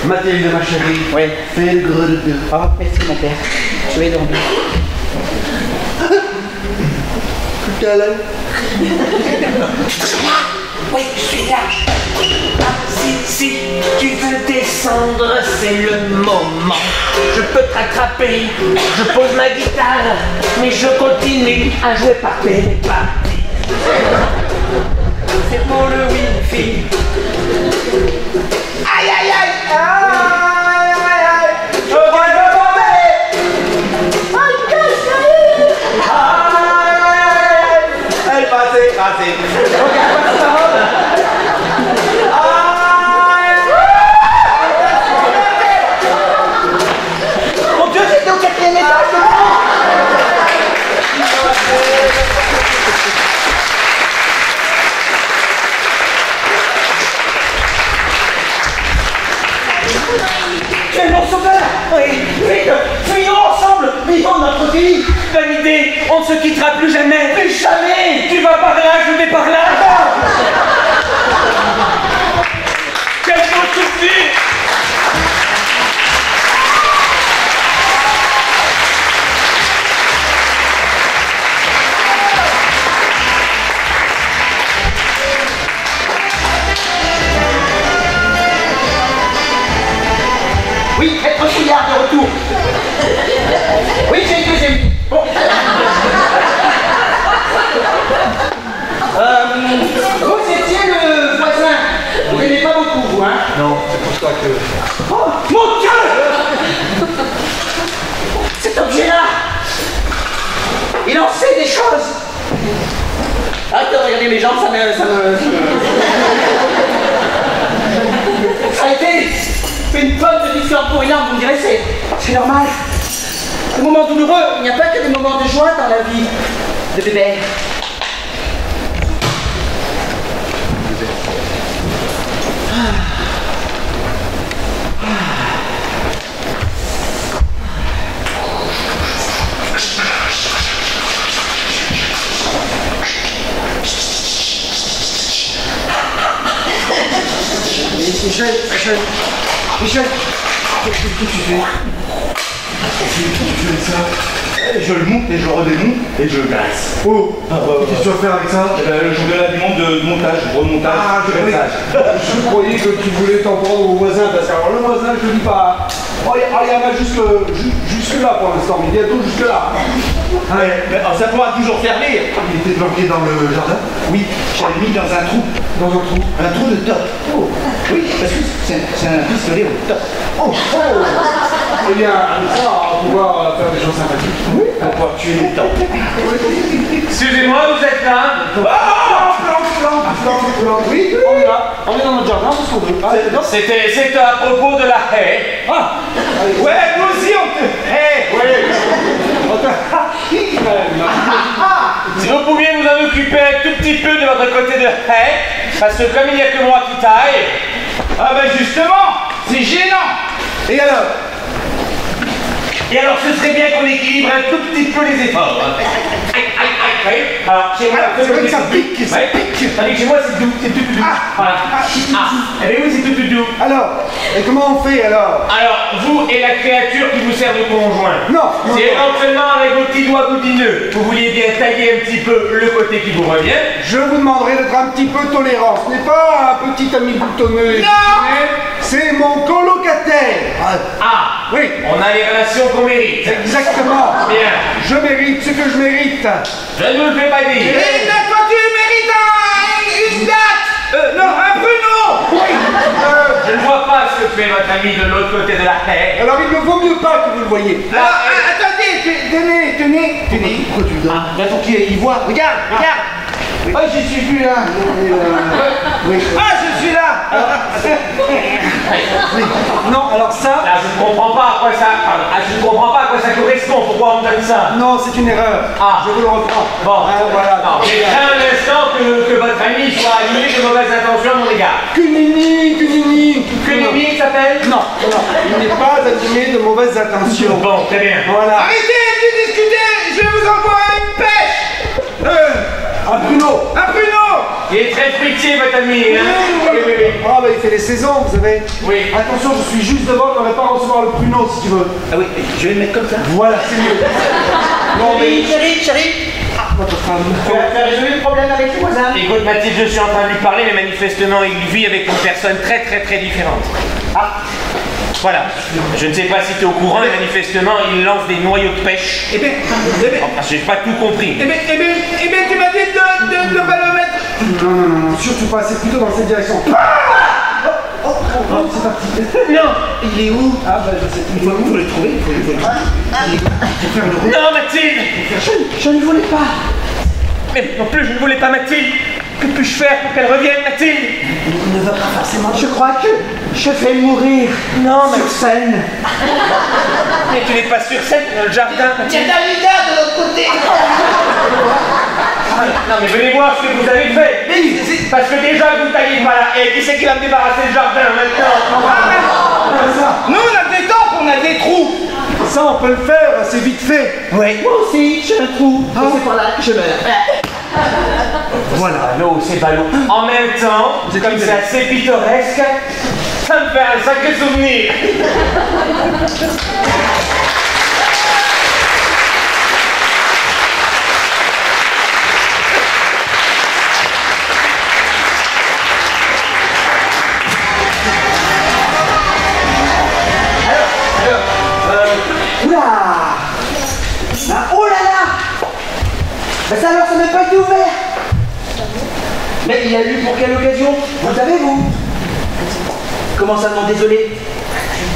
Mathilde, ma chérie. Oui. Fais le gros de... Oh, merci mon père. Tu es dormi. Tout à l'heure. Oui, je suis là. Ah, si tu veux descendre, c'est le moment. Je peux te rattraper, je pose ma guitare, mais je continue à jouer par télépathie. C'est pour le wifi. Aïe aïe aïe, aïe aïe aïe, je vois le mauvais. Aïe aïe aïe, Elle va s'écraser. Regarde pas cette parole. Mon Dieu, j'étais au 4e étage, c'est bon. Tu es mon sauveur. Oui, vite, fuyons ensemble, vivons notre vie. bonne idée, on ne se quittera plus jamais. Plus jamais. Tu vas par là, je vais par là. Quel beau souvenir. Oui, être fouillard de retour. Oui, j'ai une deuxième. Bon, pas que... Oh, mon Dieu! Cet objet-là, il en sait des choses. Arrêtez de regarder mes jambes, ça a été une pomme de discorde pour une arme, vous me direz, c'est normal. Des moments douloureux, il n'y a pas que des moments de joie dans la vie de bébé. Michel, qu'est-ce que tu fais? Qu'est-ce que tu fais avec ça? Je le monte et je le redémonte et je le glace. Oh, qu'est-ce que tu vas faire avec ça? Le championnat du monde de montage, remontage, glaçage. Je croyais que tu voulais t'en prendre au voisin, parce que alors le voisin, je ne dis pas. Oh, il y en a jusque là pour l'instant, mais bientôt jusque là. Ouais, mais ça pourra toujours servir. Il était planqué dans le jardin? Oui, j'avais mis dans un trou. Dans un trou? Un trou de top. Oh. Oui, parce que c'est un pistolet au top. Oh, eh bien, ça, on va pouvoir faire des choses sympathiques. Oui, on va tuer les temps. Excusez-moi, vous êtes là? Oui, on est là. On est dans notre jardin, c'est ce qu'on veut. C'était à propos de la haie. Ah! Ouais, nous aussi on te... Hey, ouais. Si vous pouviez vous en occuper un tout petit peu de votre côté de haie, parce que comme il n'y a que moi qui taille... Ah ben justement, c'est gênant. Et alors? Et alors ce serait bien qu'on équilibre un tout petit peu les efforts. Alors chez moi, c'est vrai que ça pique, ça pique. Tandis que chez moi c'est doux, c'est tout doux. Voilà. Eh bien oui, c'est tout doux. Alors, et comment on fait alors? Alors, vous et la créature qui vous sert de conjoint. Non. Si éventuellement avec vos petits doigts boudineux, vous vouliez bien tailler un petit peu le côté qui vous revient. Je vous demanderai d'être un petit peu tolérant. Ce n'est pas un petit ami boutonneux. Non. C'est mon colocataire. Ah, oui. On a les relations qu'on mérite. Exactement. Bien. Je mérite ce que je mérite. Je ne vous le fais pas dire. Et toi tu mérites une date. Non, un pruneau. Oui. Je ne vois pas ce que fait votre ami de l'autre côté de la haie. Alors il ne vaut mieux pas que vous le voyez. Alors, attendez, tenez. Pourquoi tu le donnes? Là pour qu'il voit. Regarde. Ah, j'y suis plus là. Oui. Ah, je suis là. Non, alors ça. Là, je ne comprends pas à quoi ça. Je ne comprends pas à quoi ça correspond. Pourquoi on me donne ça? Non, c'est une erreur. Ah. Je vous le reprends. Bon, voilà. Non, j'ai craint un instant que votre ami soit animé de mauvaises intentions à mon égard. Que nenni. Que Nimi s'appelle? Non, il n'est pas animé de mauvaises intentions. Bon, très bien. Voilà. Arrêtez de discuter. Je vais vous envoyer une pêche. Un pruneau. Il est très fruitier, votre ami. Hein? Oui. Ah, bah il fait les saisons, vous savez. Oui. Attention, je suis juste devant, on n'aurait pas à recevoir le pruneau si tu veux. Ah oui, je vais le mettre comme ça. Voilà, c'est mieux. Non, mais. Chérie. Votre femme. Tu as résolu le problème avec les voisins? Écoute Mathilde, je suis en train de lui parler, mais manifestement il vit avec une personne très différente. Ah, voilà. Je ne sais pas si tu es au courant, mais manifestement il lance des noyaux de pêche. Eh bien, Enfin, j'ai pas tout compris. tu m'as dit de pas le mettre. Non, surtout pas, c'est plutôt dans cette direction. C'est parti. Non. Il est où? Ah, bah je sais. Il faut le trouver, il faut le trouver. Non Mathilde! Je ne voulais pas. Mais non plus, je ne voulais pas Mathilde. Que puis-je faire pour qu'elle revienne, Mathilde? Il ne va pas forcément. Je crois que je vais mourir. Non, sur scène. Mais tu n'es pas sur scène dans le jardin, Il y a Mathilde. Dalida de l'autre côté. Non mais venez voir ce que vous avez fait. Parce que déjà vous ne taillez pas là. Et qui c'est qui va me débarrasser du jardin maintenant? Nous, on a des tempes, on a des trous. Ça, on peut le faire, c'est vite fait. Oui. Moi aussi, j'ai un trou. Et c'est par là que je meurs. Voilà. Ballot, c'est ballot. En même temps, comme c'est assez pittoresque, ça me fait un sacré souvenir. Oula. Oh là là. Ben ça alors, ça n'a pas été ouvert. Mais il a lu pour quelle occasion? Vous savez, vous? Comment ça, non, désolé?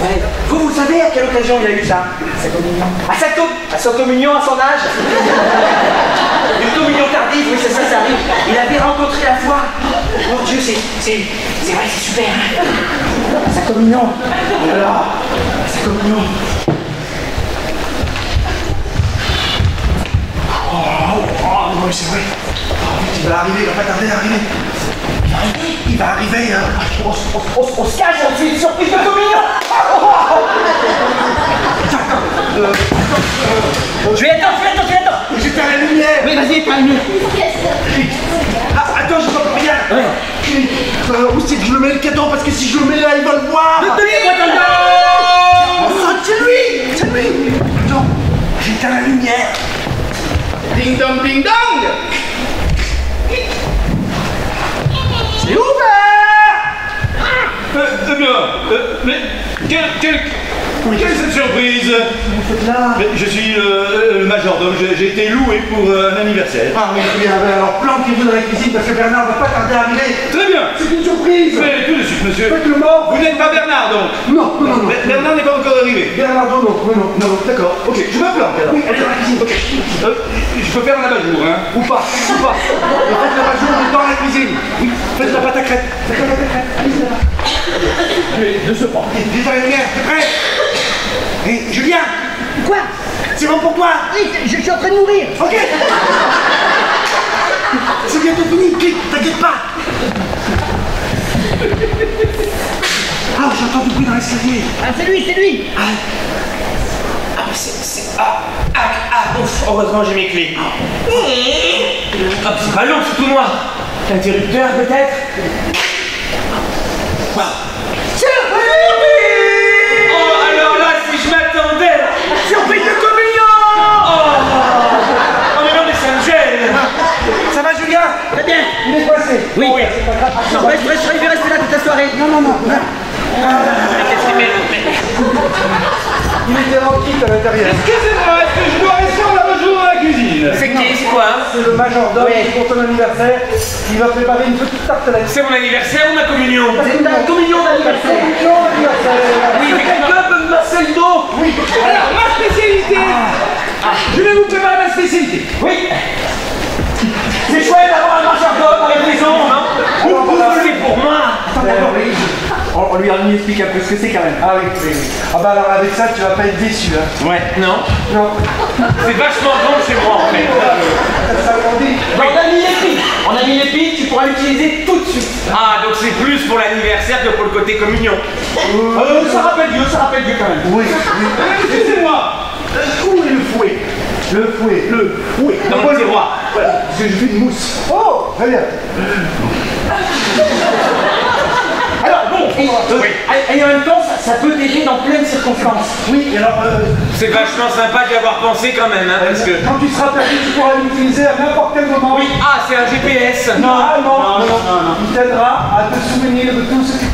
Ouais. Vous savez à quelle occasion il a eu ça? Sa communion. À sa communion, à son âge? Une communion tardive, oui, c'est ça, ça arrive. Il avait rencontré la foi. Mon Dieu, c'est vrai, c'est super. Sa communion. Oh là là, sa communion. Oui, c'est vrai. Il va arriver, il va pas tarder à arriver. Il va arriver, hein. On se cache, on fait une surprise de communion. Tu attends. J'éteins la lumière. Oui, vas-y, éteins la lumière. Attends, je vois plus rien. Ouais. Où c'est que je le mets le cadeau? Parce que si je le mets là, il va le voir. C'est lui. Non, j'éteins la lumière. Ding dong, ding dong. C'est ouvert. Mais quelle est cette surprise? Vous faites là? Je suis le majordome, j'ai été loué pour un anniversaire. Ah oui, bien, alors planquez-vous dans la cuisine parce que Bernard va pas tarder à arriver. Très bien. C'est une surprise. Mais tout de suite, monsieur. Faites le mort. Vous n'êtes pas Bernard, donc? Non. Bernard n'est pas encore arrivé. Bernard, non, d'accord. Ok, je me planque alors. Oui, allez dans la cuisine. Ok. Je peux faire un abat-jour, hein? Ou pas. Faites l'abat-jour dans la cuisine. Oui, faites la pâte à crêpes. Allez, là-bas. De ce pas. Déjà la lumière, t'es prêt? Hé, Julien! Quoi? C'est bon pour toi? Oui, je suis en train de mourir. Ok! C'est bientôt fini, clique, t'inquiète pas! Ah, j'entends du bruit dans l'escalier! Ah, c'est lui! Ouf, heureusement j'ai mes clés. C'est pas long, c'est tout noir. Interrupteur peut-être? Wow. Oh, alors là, si je m'attendais. Surprise de communion! Oh mais non, mais ça me gêne. Ça va, Julien? Très bien. Il est passé. Oui. C'est pas grave. Non, je vais rester là toute la soirée. Non. Qu'est-ce qu'il met? Il était tranquille à l'intérieur. Excusez-moi, est-ce que je dois rester en abat-jour dans la cuisine? C'est qui? C'est quoi? C'est le majordome pour ton anniversaire. Il va préparer une petite tarte à la C'est mon anniversaire ou ma communion? C'est ta communion d'anniversaire. Oui, mais quelqu'un peut me masser le dos? Oui. Alors, ma spécialité! Je vais vous préparer ma spécialité. Oui. C'est chouette d'avoir un majordome avec les ongles, hein? C'est pour moi. On lui explique un peu ce que c'est quand même. Ah oui. Ah bah alors avec ça, tu vas pas être déçu, hein. Ouais. Non. C'est vachement bon chez moi en fait. Ça grandit. On a mis les pics, tu pourras l'utiliser tout de suite. Ah, donc c'est plus pour l'anniversaire que pour le côté communion. Ça rappelle Dieu quand même. Oui. Excusez-moi. Où est le fouet? Le fouet. Dans le tiroir. Voilà, parce que je fais une mousse. Oh, très bien. Alors, bon, et en même temps, ça peut t'aider dans plein de circonstances. Oui, alors... C'est vachement sympa d'y avoir pensé quand même, hein, parce que... Quand tu seras perdu, tu pourras l'utiliser à n'importe quel moment. Oui, c'est un GPS. Non. Il t'aidera à te souvenir de tout ce que...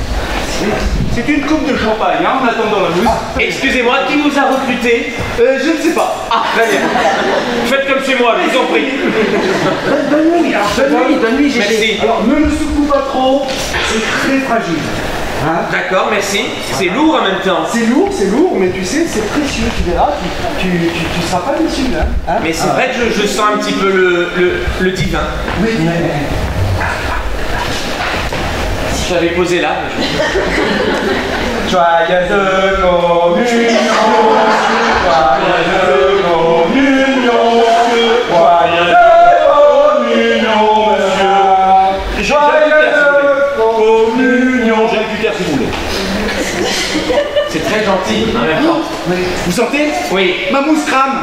C'est une coupe de champagne, hein, en attendant la mousse. Excusez-moi, qui nous a recrutés? Je ne sais pas. Ah, très bien. Faites comme chez moi, je vous en prie. Donne-lui, Gégé. Merci. Alors, ne le secoue pas trop, c'est très fragile. Hein? D'accord, merci. C'est lourd en même temps. C'est lourd, mais tu sais, c'est précieux, tu verras, tu seras pas déçu, hein? Mais c'est vrai que je sens un petit peu le divin. Oui, Si je l'avais posé là. Joyeuse communion, joyeuse communion, joyeuse communion, monsieur. Joyeuse communion. J'ai un cutter si vous voulez. C'est très gentil en même temps. Vous sentez? Oui. Ma mousse crame.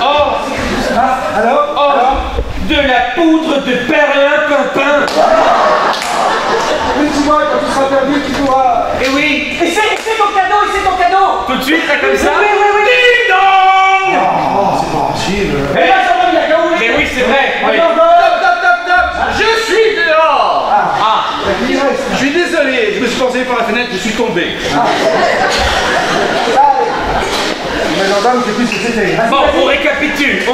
Alors De la poudre de perlimpinpin. Mais tu vois, quand tu seras perdu, tu pourras... Et oui. Et c'est ton cadeau, Tout de suite, là comme ça. Oui. Ding dong. c'est pas possible. Et là, ça va bien, Mais oui, c'est vrai. Oui. Je suis dehors. Il reste. Je suis désolé, je me suis lancé par la fenêtre, je suis tombé. Mais gendarme, c'est plus ce que c'est essayer. Bon, on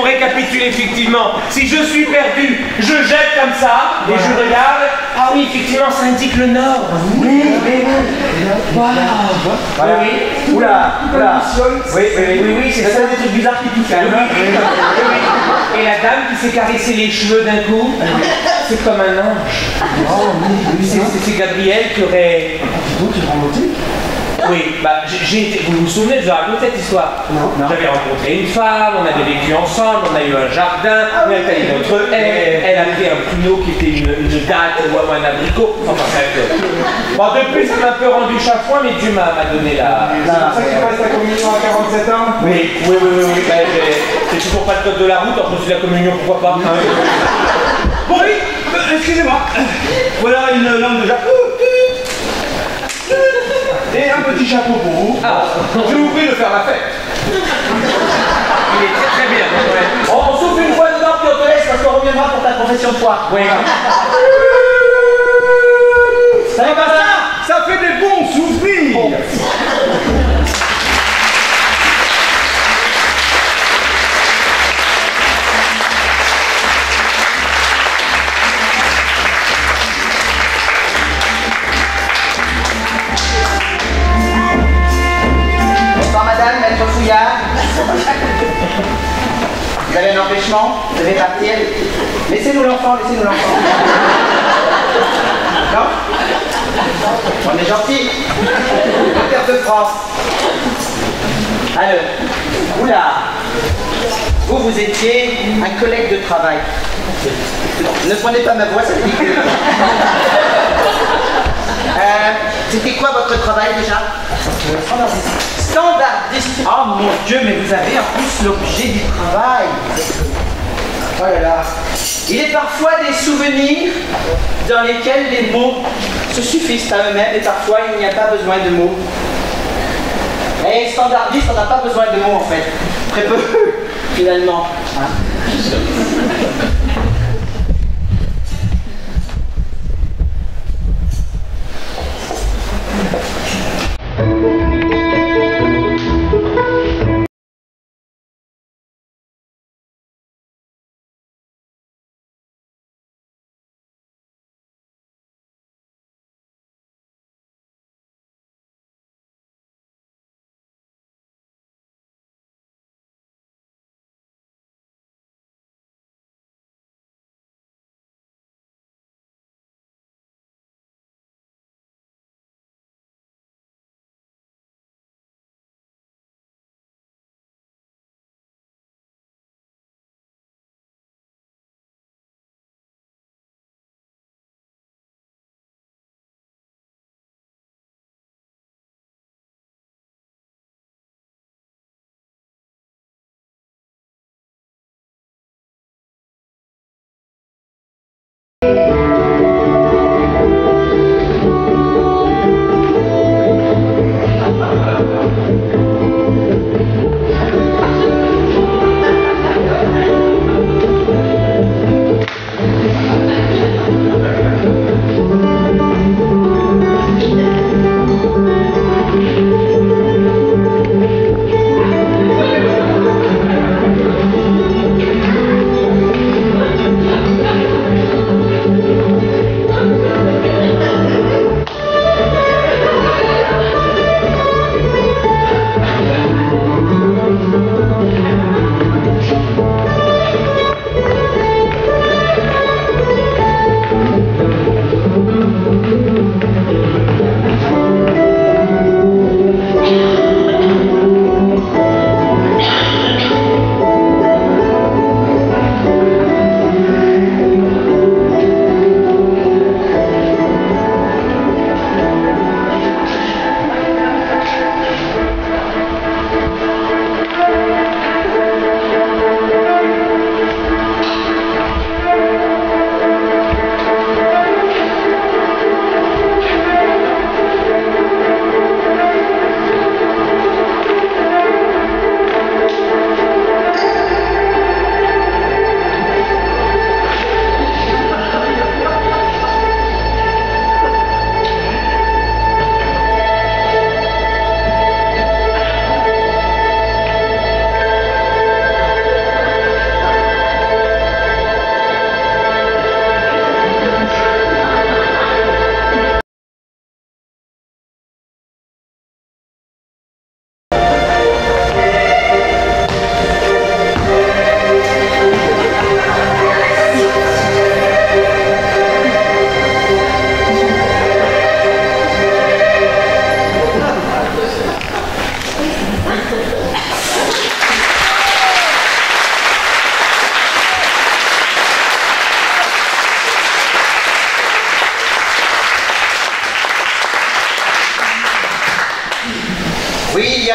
récapitule effectivement. Si je suis perdu, je jette comme ça et je regarde. Ah oui, effectivement, ça indique le nord. Oui. Wow. Voilà. Oui. Oula. Oui, c'est ça. des trucs bizarres qui touchent. Et la dame qui s'est caressé les cheveux d'un coup, c'est comme un ange. C'est Gabriel qui aurait... Oui, bah vous vous souvenez, je vous raconte cette histoire. Non. J'avais rencontré une femme, on avait vécu ensemble, on a eu un jardin, on a taillé notre haie, elle a pris un pruneau qui était une date ou un abricot. Enfin bref. Bon, depuis ça m'a un peu rendu chafouin, mais Dieu m'a donné la... C'est pour ça que tu passes ta communion à 47 ans? Oui. Bah, c'est toujours pas le code de la route, entre la communion, pourquoi pas. Bon, oui, excusez-moi. Voilà une lampe de Jacques. Et un petit chapeau pour vous. Ah. Je vous prie de faire la fête. Il est très bien. Ouais. On souffle une fois dedans, puis on te laisse parce qu'on reviendra pour ta confession de foi. Oui. Ça va pas ça? Ça fait des bons souvenirs. Bonsoir madame, maître Fouillard. Vous avez un empêchement? Vous devez partir? Laissez-nous l'enfant, laissez-nous l'enfant. Non? On est gentil. Notaire de France. Alors, oula. Vous étiez un collègue de travail. Ne prenez pas ma voix, c'est ridicule. C'était quoi votre travail déjà? Standardiste. Standardiste. Oh mon Dieu, mais vous avez en plus l'objet du travail. Oh là là. Il est parfois des souvenirs dans lesquels les mots se suffisent à eux-mêmes et parfois il n'y a pas besoin de mots. Et standardiste, on n'a pas besoin de mots en fait. Très peu, finalement. Hein?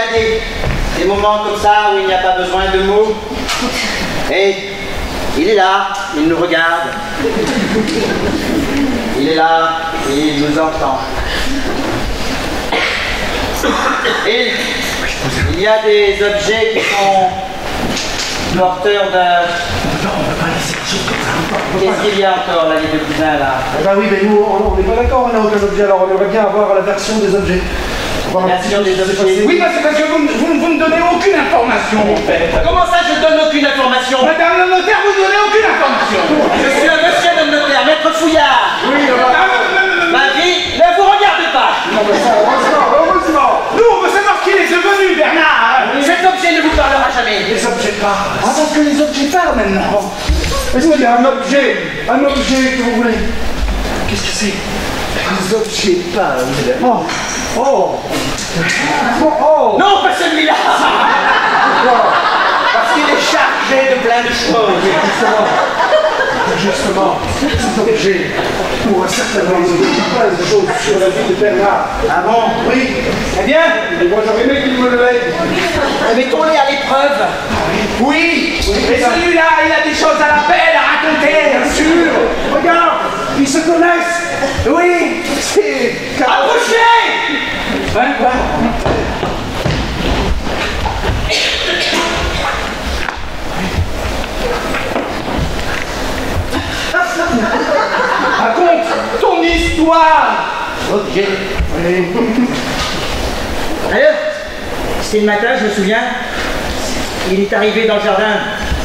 a des moments comme ça où il n'y a pas besoin de mots. Et il est là, il nous regarde. Il est là, et il nous entend. Et il y a des objets qui sont porteurs d'un... Qu'est-ce qu'il y a encore là, les deux cousins là? Bah oui, mais nous, on n'est pas d'accord, on n'a aucun objet, alors on aimerait bien avoir la version des objets. La version des objets. Oui, parce que vous ne donnez aucune information, en fait. Comment ça, je donne aucune information? Madame le notaire, vous ne donnez aucune information. Je suis un monsieur le notaire, maître Fouillard. Oui, Ma vie, ne vous regardez pas. non, mais ça, heureusement. Nous, on veut savoir qui est devenu, Bernard. Cet objet ne vous parlera jamais. Les objets parlent. Ah, parce que les objets parlent maintenant. Est-ce qu'il y a un objet que vous voulez? Qu'est-ce que c'est? Les objets parlent. Oh, oh, oh. Non, pas celui-là. Parce qu'il est chargé de plein de choses. Justement, cet objet pourra certainement nous dire plein de choses sur la vie de Bernard. Ah bon? Oui. Eh bien, Et moi j'aurais aimé qu'il me le lègue. mettons-les à l'épreuve. Oui, mais celui-là, il a des choses à la belle à raconter. Bien sûr. Regarde, ils se connaissent. Oui, C'est... Approchez! hein, quoi? Raconte ton histoire. Ok. Alors, c'était le matin, je me souviens. Il est arrivé dans le jardin.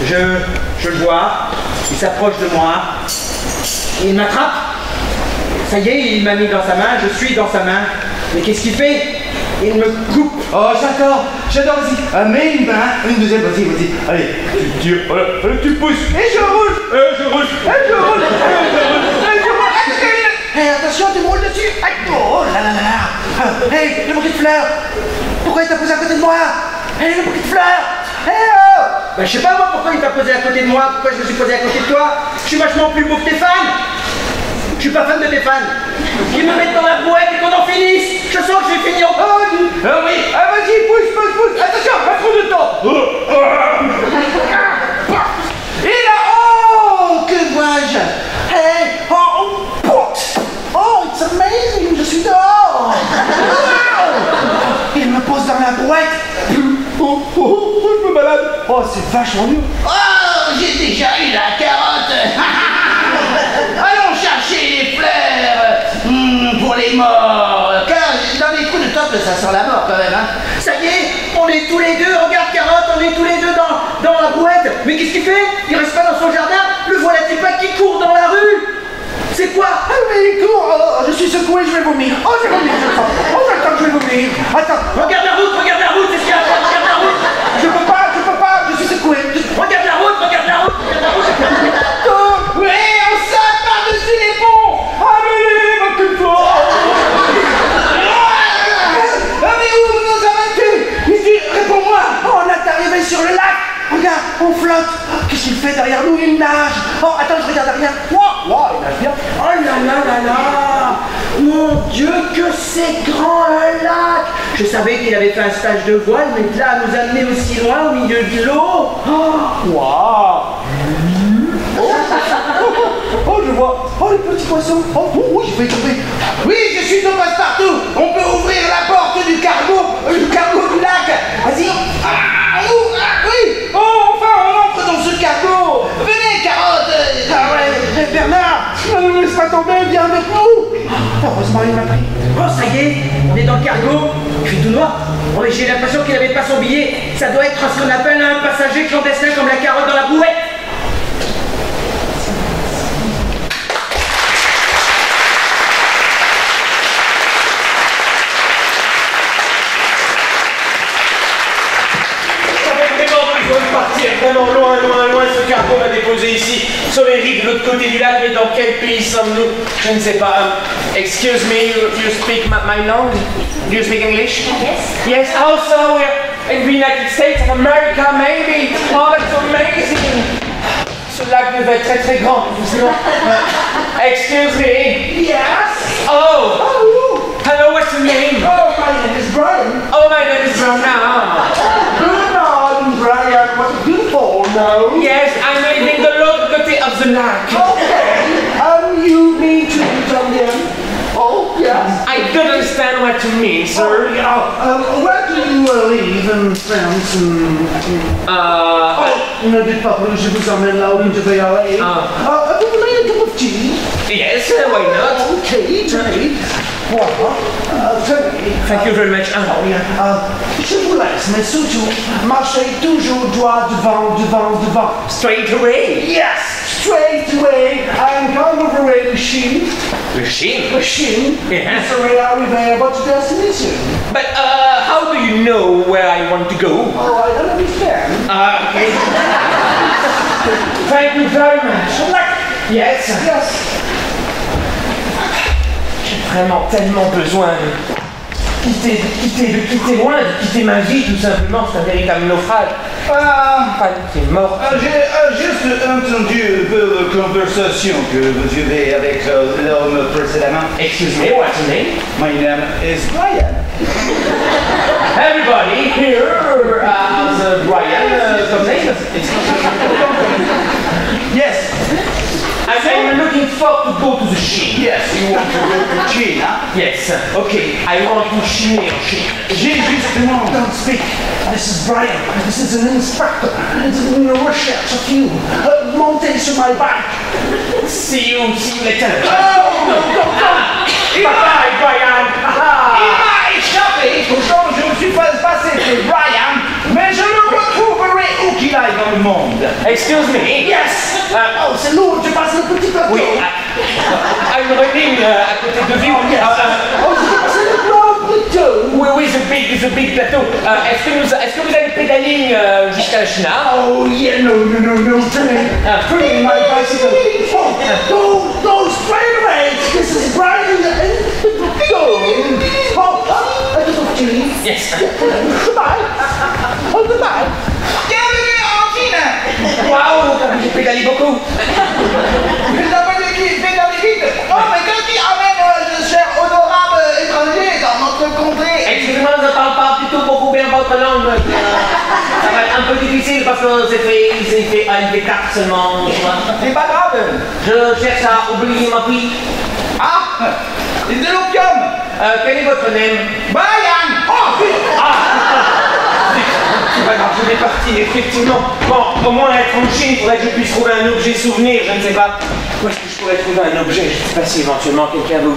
Je le vois. Il s'approche de moi. Il m'attrape. Ça y est, il m'a mis dans sa main. Je suis dans sa main. Mais qu'est-ce qu'il fait? Il me coupe. Oh, j'adore aussi. Mets une main, une deuxième, vas-y. Allez, tu tires, voilà, tu pousses. Et je roule. Je roule. Hé, attention, tu me roules dessus. Aïe, oh là là là là. Hé, le bouquet de fleurs. Pourquoi il t'a posé à côté de moi? Hé, le bouquet de fleurs. Hé, oh. Ben, je sais pas moi pourquoi il t'a posé à côté de moi. Pourquoi je me suis posé à côté de toi? Je suis vachement plus beau que tes fans. Je suis pas fan de tes fans. Qu'ils me mettent dans la brouette et qu'on en finisse. Je sens que je vais finir en... Ah oui, ah vas-y, pousse. Attention, pas trop de temps. Et là, oh, que vois-je? Hey, oh, it's amazing, je suis dehors. Il me pose dans la brouette. Je me balade. Oh, c'est vachement mieux. Oh, j'ai déjà eu la carotte. Allons chercher les fleurs pour les morts. Car dans les coups de top, ça sent la mort quand même. Hein. Ça y est, on est tous les deux, regarde Carotte, on est tous les deux dans la brouette. Mais qu'est-ce qu'il fait? Il reste pas dans son jardin. Le voilà-t-il pas qui court dans la rue? C'est quoi? Ah mais il court, je suis secoué, je vais vomir. Oh, j'ai vomi, je sens. Oh, j'attends que je vais vomir. Attends. Regarde la route, qu'est-ce qu'il y a? Regarde la route. Je peux pas, je suis secoué. Regarde la route. Oui, on saute par-dessus les ponts. Allez, ma culture. Ah mais où nous amènes-tu? Ici, réponds-moi. Oh, on est arrivé sur le lac. Regarde, on flotte. Qu'est-ce qu'il fait derrière nous? Il nage. Oh, attends, je regarde derrière. Wow, il nage bien. Oh là là. Mon Dieu, que c'est grand un lac. Je savais qu'il avait fait un stage de voile, mais là, à nous amener aussi loin au milieu de l'eau. Wow. Oh, je vois. Oh, les petits poissons. Oh, oui, je vais y tomber. Oui, je suis au passe-partout. On peut ouvrir la porte du cargo du lac. Vas-y. Oui. Oh, enfin, on entre dans ce cargo. Venez, Carotte. Ah ouais. Bernard, ne nous laisse pas tomber, viens avec nous. Heureusement, il m'a pris. Oh, ça y est, on est dans le cargo. Il fait tout noir. Oh, mais j'ai l'impression qu'il n'avait pas son billet. Ça doit être ce qu'on appelle un passager clandestin comme la Carotte dans la brouette. Vraiment loin, ce cargo m'a déposé ici, sur les rives de l'autre côté du lac, mais dans quel pays sommes-nous? Je ne sais pas. Excuse me, you speak my language? Do you speak English? Yes. Yes, also we're in the United States of America, maybe. Oh, that's amazing. Ce lac devait être très grand, effectivement. Excuse me. Yes. Oh. Hello, what's what's your name? Oh, my name is Brian. Oh, my name is Bernard. Bernard and Brian, what a beautiful name. Yes, I'm living the l'autre côté of the lake. Okay, you mean to Italian? Oh, yes. I don't understand what you mean, sir. Oh, yeah. Where do you live in France? Ne dites pas plus, je vous emmène là où je vais aller. Vous voulez un cup of tea? Yes, why not? Okay, great. Voilà. Thank you very much. Je vous laisse, mais surtout, marchez toujours droit devant. Straight away. Yes, straight away. I'm going over the machine. Machine? Yeah. Sorry, arrivé à votre destination. But how do you know where I want to go? Oh, I don't understand. Okay. Thank you very much. Yes. Yes. J'ai vraiment tellement besoin de quitter loin, de quitter ma vie tout simplement. C'est un véritable naufrage. Qui est mort. J'ai juste entendu un peu la conversation que vous avez avec l'homme précédemment. Excuse me, what's your name? My name is Brian. Everybody here has Brian comme name. Yes. I'm looking forward to go to the Chine. Yes, you want to go to China? Yes. Okay. I want to chiner en Chine. J'ai justement, don't speak. This is Brian. This is an inspector. It's in the research of you. Montez sur my bike. See you later. Oh, go. Bye, Brian. Il m'a échappé. Pourtant, je me suis pas passé pour Brian, mais je le retrouverai où qu'il aille dans le monde. Excuse me. Yes. Oh, c'est lourd. Tu passes le petit plateau. Oui. I'm running à côté de vous. Oh, je passe le grand plateau. Oui, the big plateau. Est-ce que vous avez pédaling jusqu'à la Chine? Oh, yeah, no. Bring my bicycle. Oh, go straight away. This is Brian. Go. A little tea. Yes. Goodbye. Oh, goodbye. Bienvenue en Chine. Waouh, j'ai pédalé beaucoup. Vous avez pédalé vite. Oh, mais qu'est-ce qui amène ce cher honorable étranger dans notre contrée? Excusez-moi, je ne parle pas du tout beaucoup bien votre langue. Ça va être un peu difficile parce que c'est fait à LV4 seulement. C'est pas grave. Je cherche à oublier ma fille. Ah, c'est de l'opium. Quel est votre nom? Brian. Oh, putain. C'est pas grave, je vais partir, effectivement. Bon, au moins être en Chine, il faudrait que je puisse trouver un objet souvenir, je ne sais pas. Où est-ce que je pourrais trouver un objet? Je ne sais pas si éventuellement quelqu'un vous...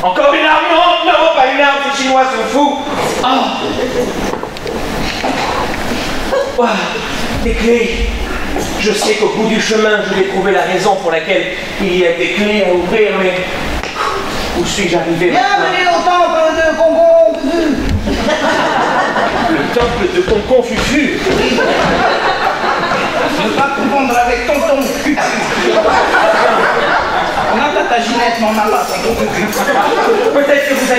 Encore une arme? Non, pas une arme, ces Chinois sont fous. Oh, des clés. Je sais qu'au bout du chemin, je vais trouver la raison pour laquelle il y a des clés à ouvrir, mais... Où suis-je arrivé maintenant? Bienvenue au temple de Concon Fufu. Le temple de Concon Fufu. Ne pas confondre avec tonton Fufu. On a ta Ginette, mais on n'a pas tonton Fufu. Peut-être que vous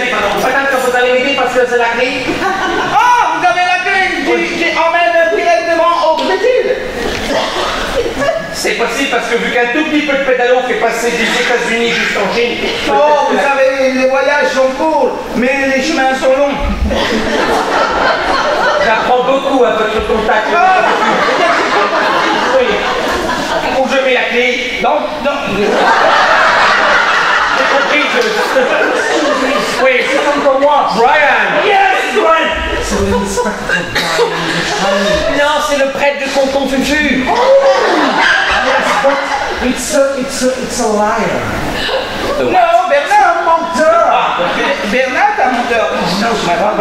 allez m'aider parce que c'est la clé. Ah, vous avez la clé. J'emmène directement au Brésil. C'est possible parce que vu qu'un tout petit peu de pédalo fait passer des États-Unis jusqu'en Chine. Oh, vous savez, les voyages sont courts, mais les chemins sont longs. J'apprends beaucoup à votre contact. Oui. Où je mets la clé? Non. J'ai compris que... Oui, c'est comme pour moi. Brian! Yes, Brian! Non, c'est le prêtre de Concon Fufu. It's a liar. Non, Bernard, menteur. Bernard, un menteur. Non, c'est pas grave.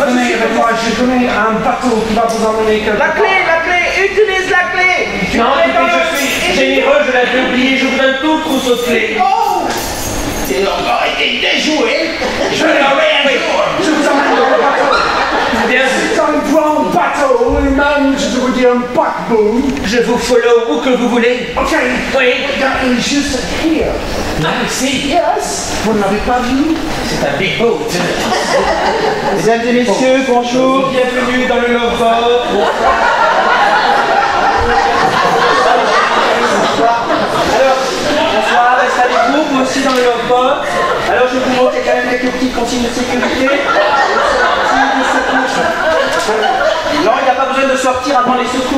Venez avec moi, je connais un bateau qui va vous emmener quelque part. La clé, utilise la clé. Non, écoutez, je suis généreux, je l'avais oublié, je vous donne tout le trousseau de clés. Oh! C'est encore été déjoué. Je l'aurai un jour. Je vous emmène au bateau. Bien C'est un grand bateau, même, je vous dis un paquebot. Je vous follow où que vous voulez. Ok. Oui. Regardez juste here. Ah, ici. Yes. Vous ne l'avez pas vu? C'est un big boat. Mesdames et messieurs, bonjour, bienvenue dans le Love Boat. Alors, bonsoir, installez-vous, vous aussi dans le Love Boat. Alors, je vous montre quelqu'un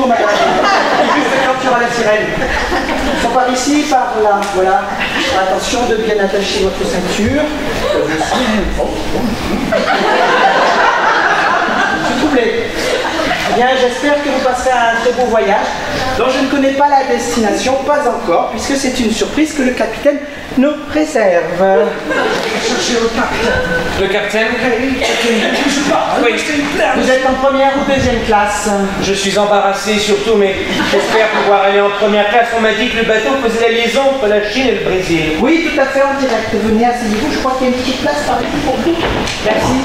madame. Juste quand il y aura la sirène. On part ici, par là, voilà. Attention de bien attacher votre ceinture. Je suis troublé. Bien, j'espère que vous passerez un très beau voyage, dont je ne connais pas la destination, pas encore, puisque c'est une surprise que le capitaine nous réserve. Cherchez le capitaine. Le capitaine? Oui. Vous êtes en première ou deuxième classe? Je suis embarrassé surtout, mais j'espère pouvoir aller en première classe. On m'a dit que le bateau faisait la liaison entre la Chine et le Brésil. Oui, tout à fait, en direct. Venez, asseyez-vous, je crois qu'il y a une petite place par ici pour vous. Merci.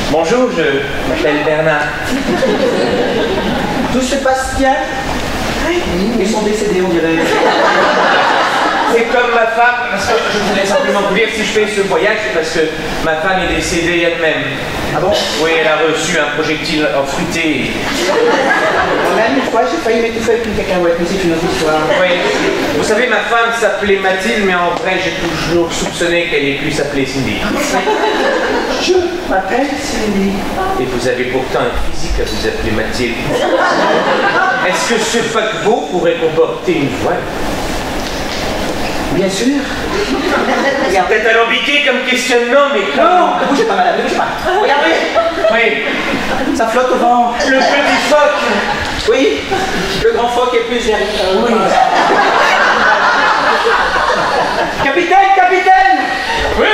Bonjour, je m'appelle Bernard. Tout se passe bien? Ils sont décédés, on dirait. C'est comme ma femme, parce que je voulais simplement vous dire, si je fais ce voyage, c'est parce que ma femme est décédée elle-même. Ah bon? Oui, elle a reçu un projectile en fruité. Moi-même, une fois, j'ai failli m'étouffer avec une cacahuète, mais c'est une autre histoire. Oui. Vous savez, ma femme s'appelait Mathilde, mais en vrai, j'ai toujours soupçonné qu'elle ait pu s'appeler Cindy. Je m'appelle Cindy. Et vous avez pourtant un physique à vous appeler Mathilde. Est-ce que ce paquebot pourrait comporter une voile? Bien sûr. C'est peut-être alambiqué comme questionnement, mais non, ne bougez pas, madame, ne bougez pas. Regardez. Oui. Ça flotte au vent. Le petit phoque. Oui. Le grand phoque est plus vers... Oui. Capitaine, capitaine. Oui.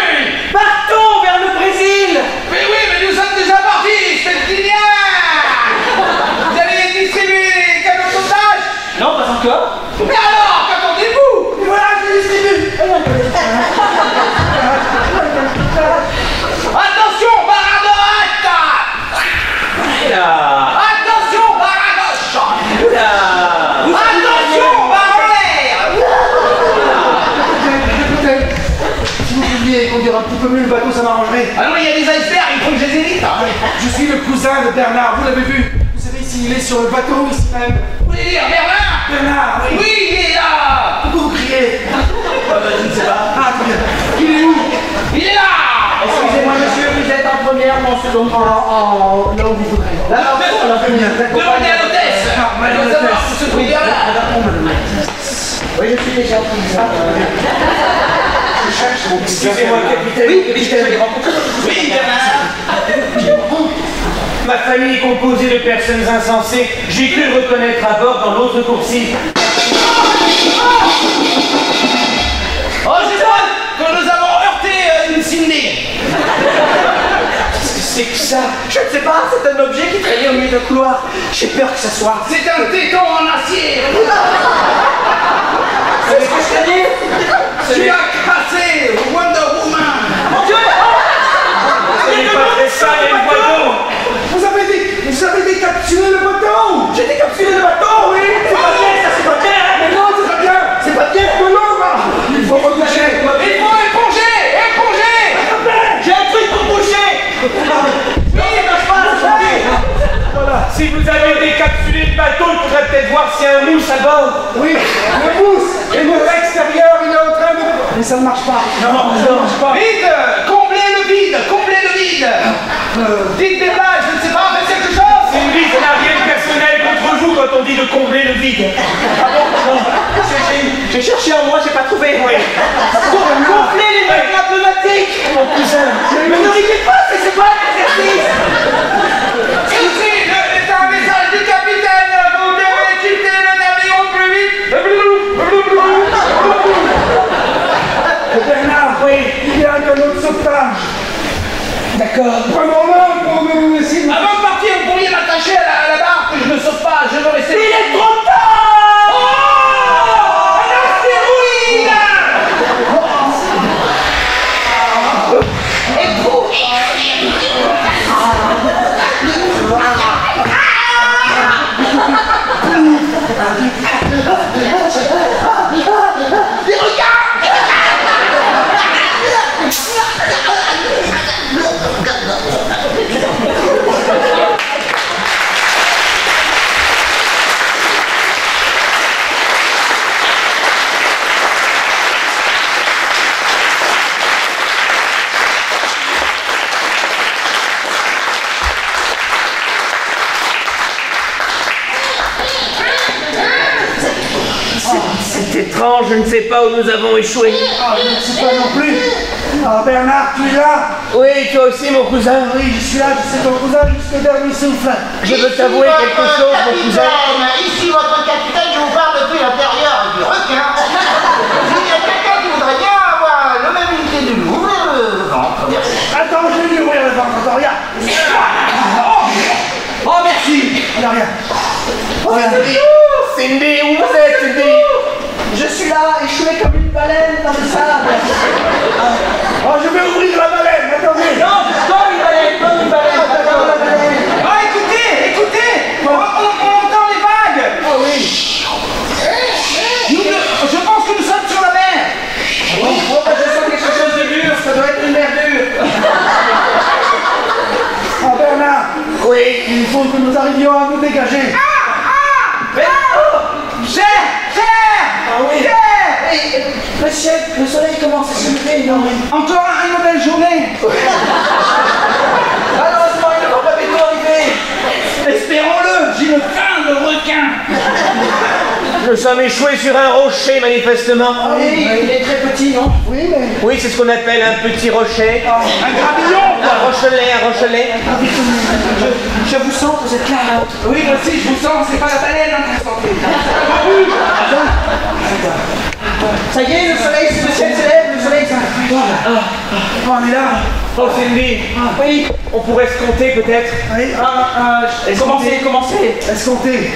Partons vers le Brésil. Mais oui, mais nous sommes déjà partis, c'est génial. Vous allez distribuer les canons d'otages? Non, pas encore. Mais alors, qu'attendez-vous? Et voilà, je les distribue. Attention, barre à droite. Attention, barre à gauche. Attention, barre en l'air. Capitaine, si vous pouviez conduire un petit peu mieux le bateau, ça m'arrangerait. Ah non, il y a des icebergs, il faut que je les évite. Je suis le cousin de Bernard, vous l'avez vu. Vous savez, ici, il est sur le bateau, ici même. Vous voulez dire Bernard? Bernard, oui. Oui, il est là. Pourquoi vous criez? Je ne sais pas. Ah, très bien. Il est où? Il est là. Excusez-moi, monsieur, vous êtes en première ou en seconde? Là où vous voudrez. Là, Très bien, d'accord. Demandez à l'hôtesse. Elle doit savoir si ce truc est là. Oui, je suis déjà en première. Je cherche mon cousin. Excusez-moi, capitaine. Oui, capitaine. Oui, Bernard. Ma famille est composée de personnes insensées. J'ai cru le reconnaître à bord dans l'autre coursive. Oh, je vois que nous avons heurté une Cindy. Qu'est-ce que c'est que ça? Je ne sais pas, c'est un objet qui traînait au milieu d'un couloir. J'ai peur que ça soit... C'est un téton en acier. C'est ce que je t'ai dit. Tu as cassé Wonder Woman. Mon Dieu! Ce n'est pas très ça, il y a une boîte d'eau. Vous avez décapsulé le bateau. J'ai décapsulé le bateau, oui. C'est pas bien, ça, c'est pas bien, hein. Mais non, c'est pas bien. C'est pas bien. Mais non, il faut retoucher. Il faut éponger. Éponger. J'ai un truc pour boucher. Oui, ça marche pas, c'est pas bien. Voilà. Si vous avez décapsulé le bateau, il faudrait peut-être voir s'il y a un mousse à bord. Oui, le mousse. Et le extérieur, il est en train de... Mais ça ne marche pas. Non, ça ne marche pas. Vite. Comblez le vide. Comblez le vide. Dites des blagues, je ne sais pas, faites quelque chose. Cindy, ça n'a rien de personnel contre vous quand on dit de combler le vide. Ah bon? Non. J'ai cherché en moi, j'ai pas trouvé. Oui. Gonfler les matelas pneumatiques. Mon cousin. Mais ne riez pas, c'est pas un exercice. Ceci est un message du capitaine. Vous devez quitter le navire au plus vite. Bernard, oui, il y a un canot de sauvetage. D'accord. Prenons-le pour nous essayer. Avant de partir, vous pourriez m'attacher à la étrange, je ne sais pas où nous avons échoué. Ah, je ne sais pas non plus. Ah, Bernard, tu es là? Oui, toi aussi, mon cousin. Oui, je suis là, je sais ton cousin jusqu'au dernier souffle. Je veux t'avouer quelque chose, mon cousin. Ici, votre capitaine, je vous parle depuis l'intérieur du requin. S'il y a quelqu'un qui voudrait bien avoir l'amabilité de lui ouvrir le ventre, merci. Attends, je vais lui ouvrir le ventre, attends, regarde. Oh, merci. Regarde, regarde. Oh, Cindy, où vous êtes, Cindy? je suis là, échoué comme une baleine dans le sable. Oh, je vais ouvrir la baleine, attendez. Non, comme une baleine, comme une baleine. Attends, la baleine. Oh, écoutez, écoutez, on entend les vagues. Oh oui. Je pense que nous sommes sur la mer. Oui, oh, bah, je sens quelque chose de dur, ça doit être une mer dure. Oh, Bernard. Oui. Il faut que nous arrivions à nous dégager. Cher. Ah oui. Le ciel, le soleil commence à se lever, non? Encore une belle journée. Malheureusement, il ne va pas bientôt arriver. Espérons-le, j'ai le faim de requin. Nous sommes échoués sur un rocher, manifestement. Ah oui, il est très petit, non? Oui, mais... Oui, c'est ce qu'on appelle un petit rocher. Un gravillon. Un rochelet. Je vous sens, vous êtes là. Oui, moi aussi, je vous sens, c'est pas la baleine en train de sortir. Ça y est, le soleil, le ciel s'élève, le soleil s'élève. Oh, on est là. Oh, Cindy. Oui. On pourrait se compter, peut-être. Oui. Commencez. Escomptez.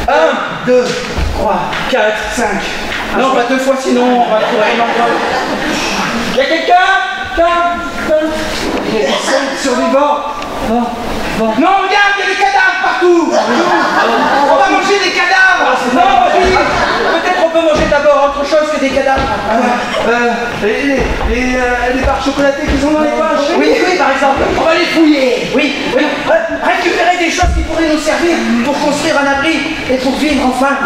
1, 2, 3, 4. 5. non, pas 2 fois, sinon on va trouver un endroit. Il y a quelqu'un? Il y a 5 survivants. Non, regarde, il y a des cadavres partout. On va manger des cadavres. Non, oui. Peut-être on peut manger d'abord autre chose que des cadavres. Les barres chocolatées qui sont dans les poches. Oui, par exemple. On va les fouiller. Oui. Récupérer des choses qui pourraient nous servir pour construire un abri et pour vivre enfin.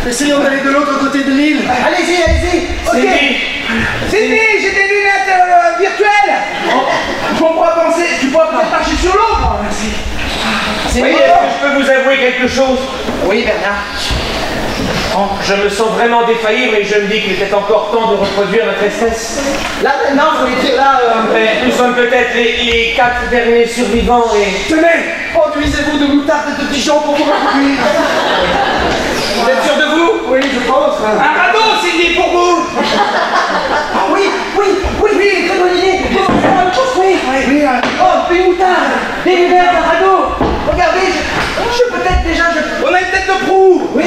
Essayons d'aller de l'autre côté de l'île. Allez-y. Ok. Cindy, j'ai des lunettes virtuelles. Tu pourras peut-être marcher sur l'eau. Merci. Oui, est-ce que je peux vous avouer quelque chose? Oui, Bernard. Je me sens vraiment défaillir et je me dis qu'il était encore temps de reproduire notre espèce. Là, maintenant, vous étiez là. Mais nous sommes peut-être les 4 derniers survivants et... Tenez, produisez-vous de moutarde et de Dijon pour vous reproduire. Vous êtes sûr de vous? Oui, je pense. Un radeau, Cindy, pour vous. Ah oui, très bonne idée. Comment faire le construire? Oui. Oh, une moutarde, des lumières, un radeau. Regardez, je peut-être déjà... On a une tête de proue. Oui.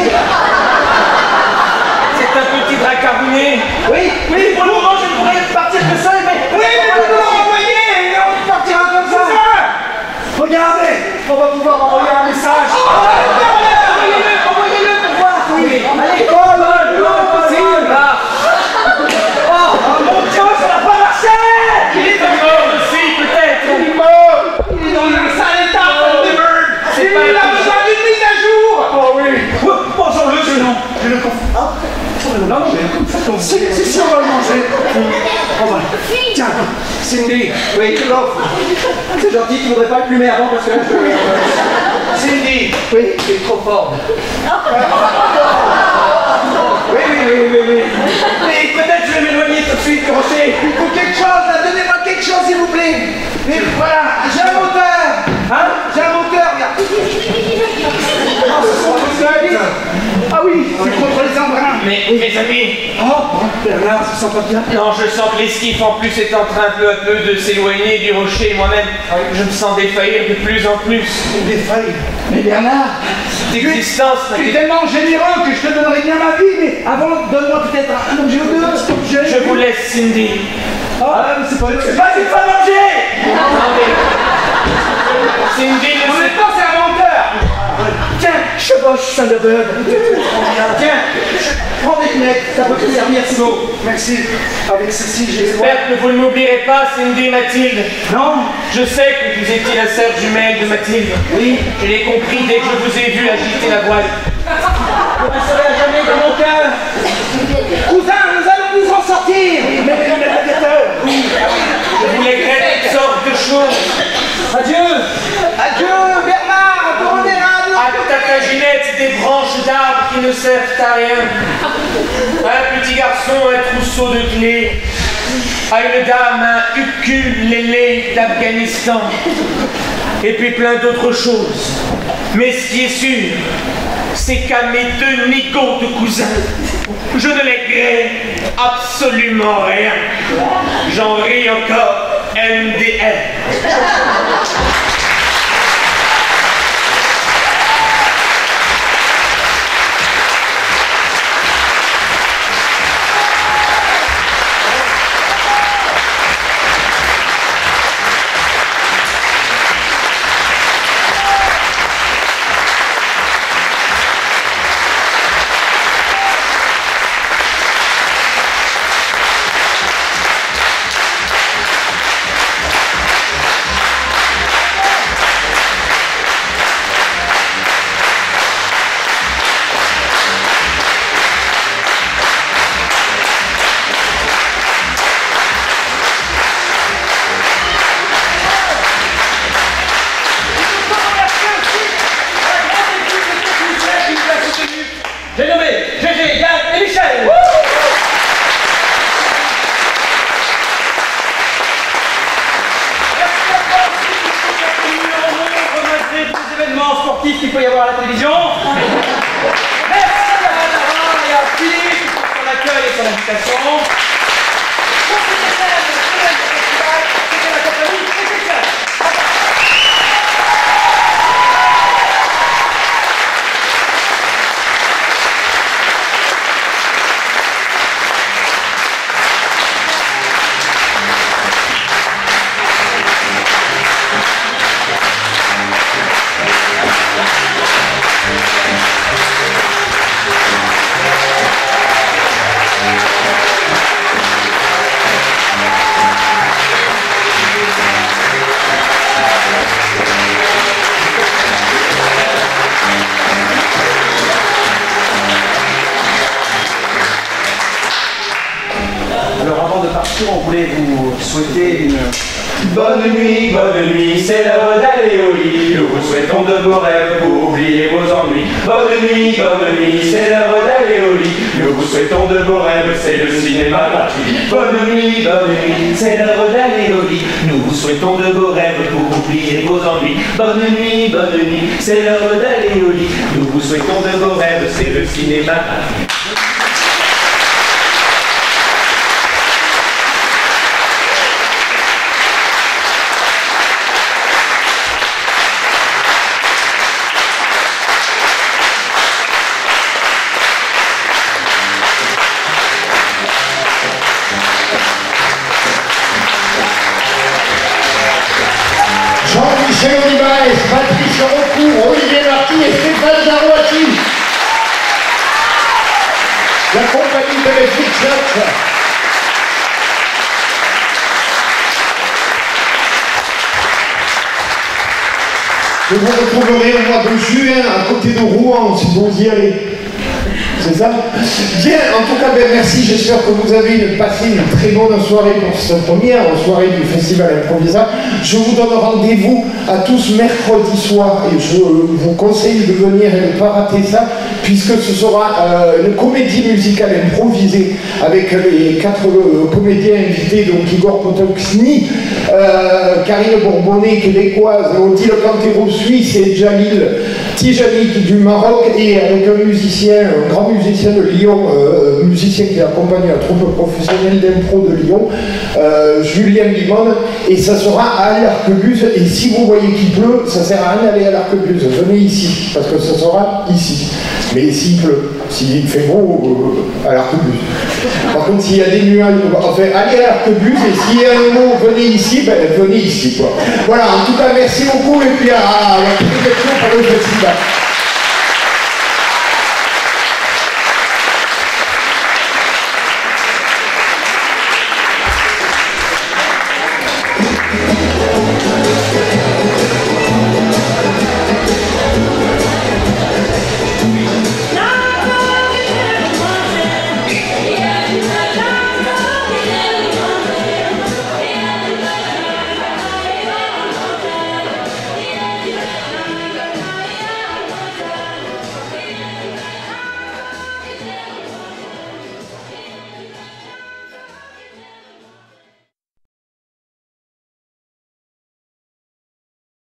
C'est un petit dracarouné. Oui, pour le moment, je ne pourrais partir que seul, mais... Oui, mais vous nous renvoyez et on partira comme ça. Regardez, on va pouvoir envoyer un message. Envoyez-le pour voir. Oui. Allez, mon Dieu, ça n'a pas marché. Il est mort aussi, peut-être. Il est mort. Il est dans un sale état, Thunderbird. Il a besoin d'une mise à jour. Oh oui. Bonjour-le, je le confonds. Non, si on va le manger. Tiens, Cindy. Oui, tu l'offres. C'est gentil, tu voudrais pas le plumer avant parce que là, Cindy. Oui, c'est trop fort. Oui. Mais peut-être je vais m'éloigner tout de suite du rocher. Il faut quelque chose, là. Donnez-moi quelque chose, s'il vous plaît. Et voilà, j'ai un moteur. J'ai un moteur, regarde. Ah oui, c'est contre les embruns. Mais, mes amis... Oh, Bernard, ça sent pas bien. Non, je sens que l'esquif en plus est en train peu à peu de s'éloigner du rocher et moi-même, je me sens défaillir de plus en plus. Défaillir. Mais Bernard, cette existence... tu es tellement généreux que je te donnerai bien ma vie, mais avant, donne-moi peut-être un objet ou deux. Je vous laisse, Cindy. Ah, mais c'est pas manger. Non, mais... Cindy, En même temps, c'est un menteur. Tiens, chevauche, Thunderbird. Tiens, prends des lunettes, ça peut te servir, Simo. Merci. Avec ceci, j'ai... J'espère que vous ne m'oublierez pas, Cindy Mathilde. Non. Je sais que vous étiez la sœur jumelle de Mathilde. Oui. Je l'ai compris dès que je vous ai vu agiter la voile. Vous resterez à jamais dans mon cœur. Cousin, nous allons nous en sortir. Mais les gladiateurs. Je vous lèguerai toutes sortes de choses. Adieu, Bernard, on te reverra. À ta ginette des branches d'arbres qui ne servent à rien. Un petit garçon, un trousseau de clés, à une dame, un ukulélé d'Afghanistan, et puis plein d'autres choses. Mais ce qui est sûr, c'est qu'à mes deux nigauds de cousins, je ne lèguerai absolument rien. J'en ris encore, MDR. J'ai nommé Gégé, Yann et Michel. Malgré tous les événements sportifs qu'il peut y avoir à la télévision. Merci à Lara et à Philippe pour son accueil et son invitation. C'était la compagnie Exceptionnelle. On voulait vous souhaiter une bonne nuit, c'est l'heure d'aller au lit. Nous vous souhaitons de beaux rêves pour oublier vos ennuis. Bonne nuit, c'est l'heure d'aller au lit. Nous vous souhaitons de beaux rêves, c'est le cinéma gratuit. Bonne nuit, c'est l'heure d'aller au lit. Nous vous souhaitons de beaux rêves pour oublier vos ennuis. Bonne nuit, c'est l'heure d'aller au lit. Nous vous souhaitons de beaux rêves, c'est le cinéma gratuit. Jean-Michel Olivares, Patrice Recourt, Olivier Marty et Stéphane Zarouati. La compagnie de l'Electric Church. Je vous retrouverai au mois de juin à côté de Rouen si vous y allez. C'est ça? Bien, en tout cas, ben, merci. J'espère que vous avez passé une très bonne soirée pour cette première soirée du Festival Improvisa. Je vous donne rendez-vous à tous mercredi soir et je vous conseille de venir et ne pas rater ça, puisque ce sera une comédie musicale improvisée avec les 4 comédiens invités, donc Igor Potoczny, Karine Bourbonnet, québécoise, Odile Cantero, suisse, et Jalil Tijani du Maroc, et avec un musicien, un grand musicien de Lyon, musicien qui accompagne la troupe professionnelle d'impro de Lyon, Julien Limon, et ça sera à l'Arquebuse. Et si vous voyez qu'il pleut, ça sert à rien d'aller à l'Arquebuse, venez ici, parce que ça sera ici. Mais s'il pleut, s'il fait beau, à l'Arquebuse. Par contre, s'il y a des nuages, enfin, allez à l'Arquebuse, et s'il y a un mot, venez ici, ben venez ici, quoi. Voilà, en tout cas, merci beaucoup, et puis à la projection pour le festival.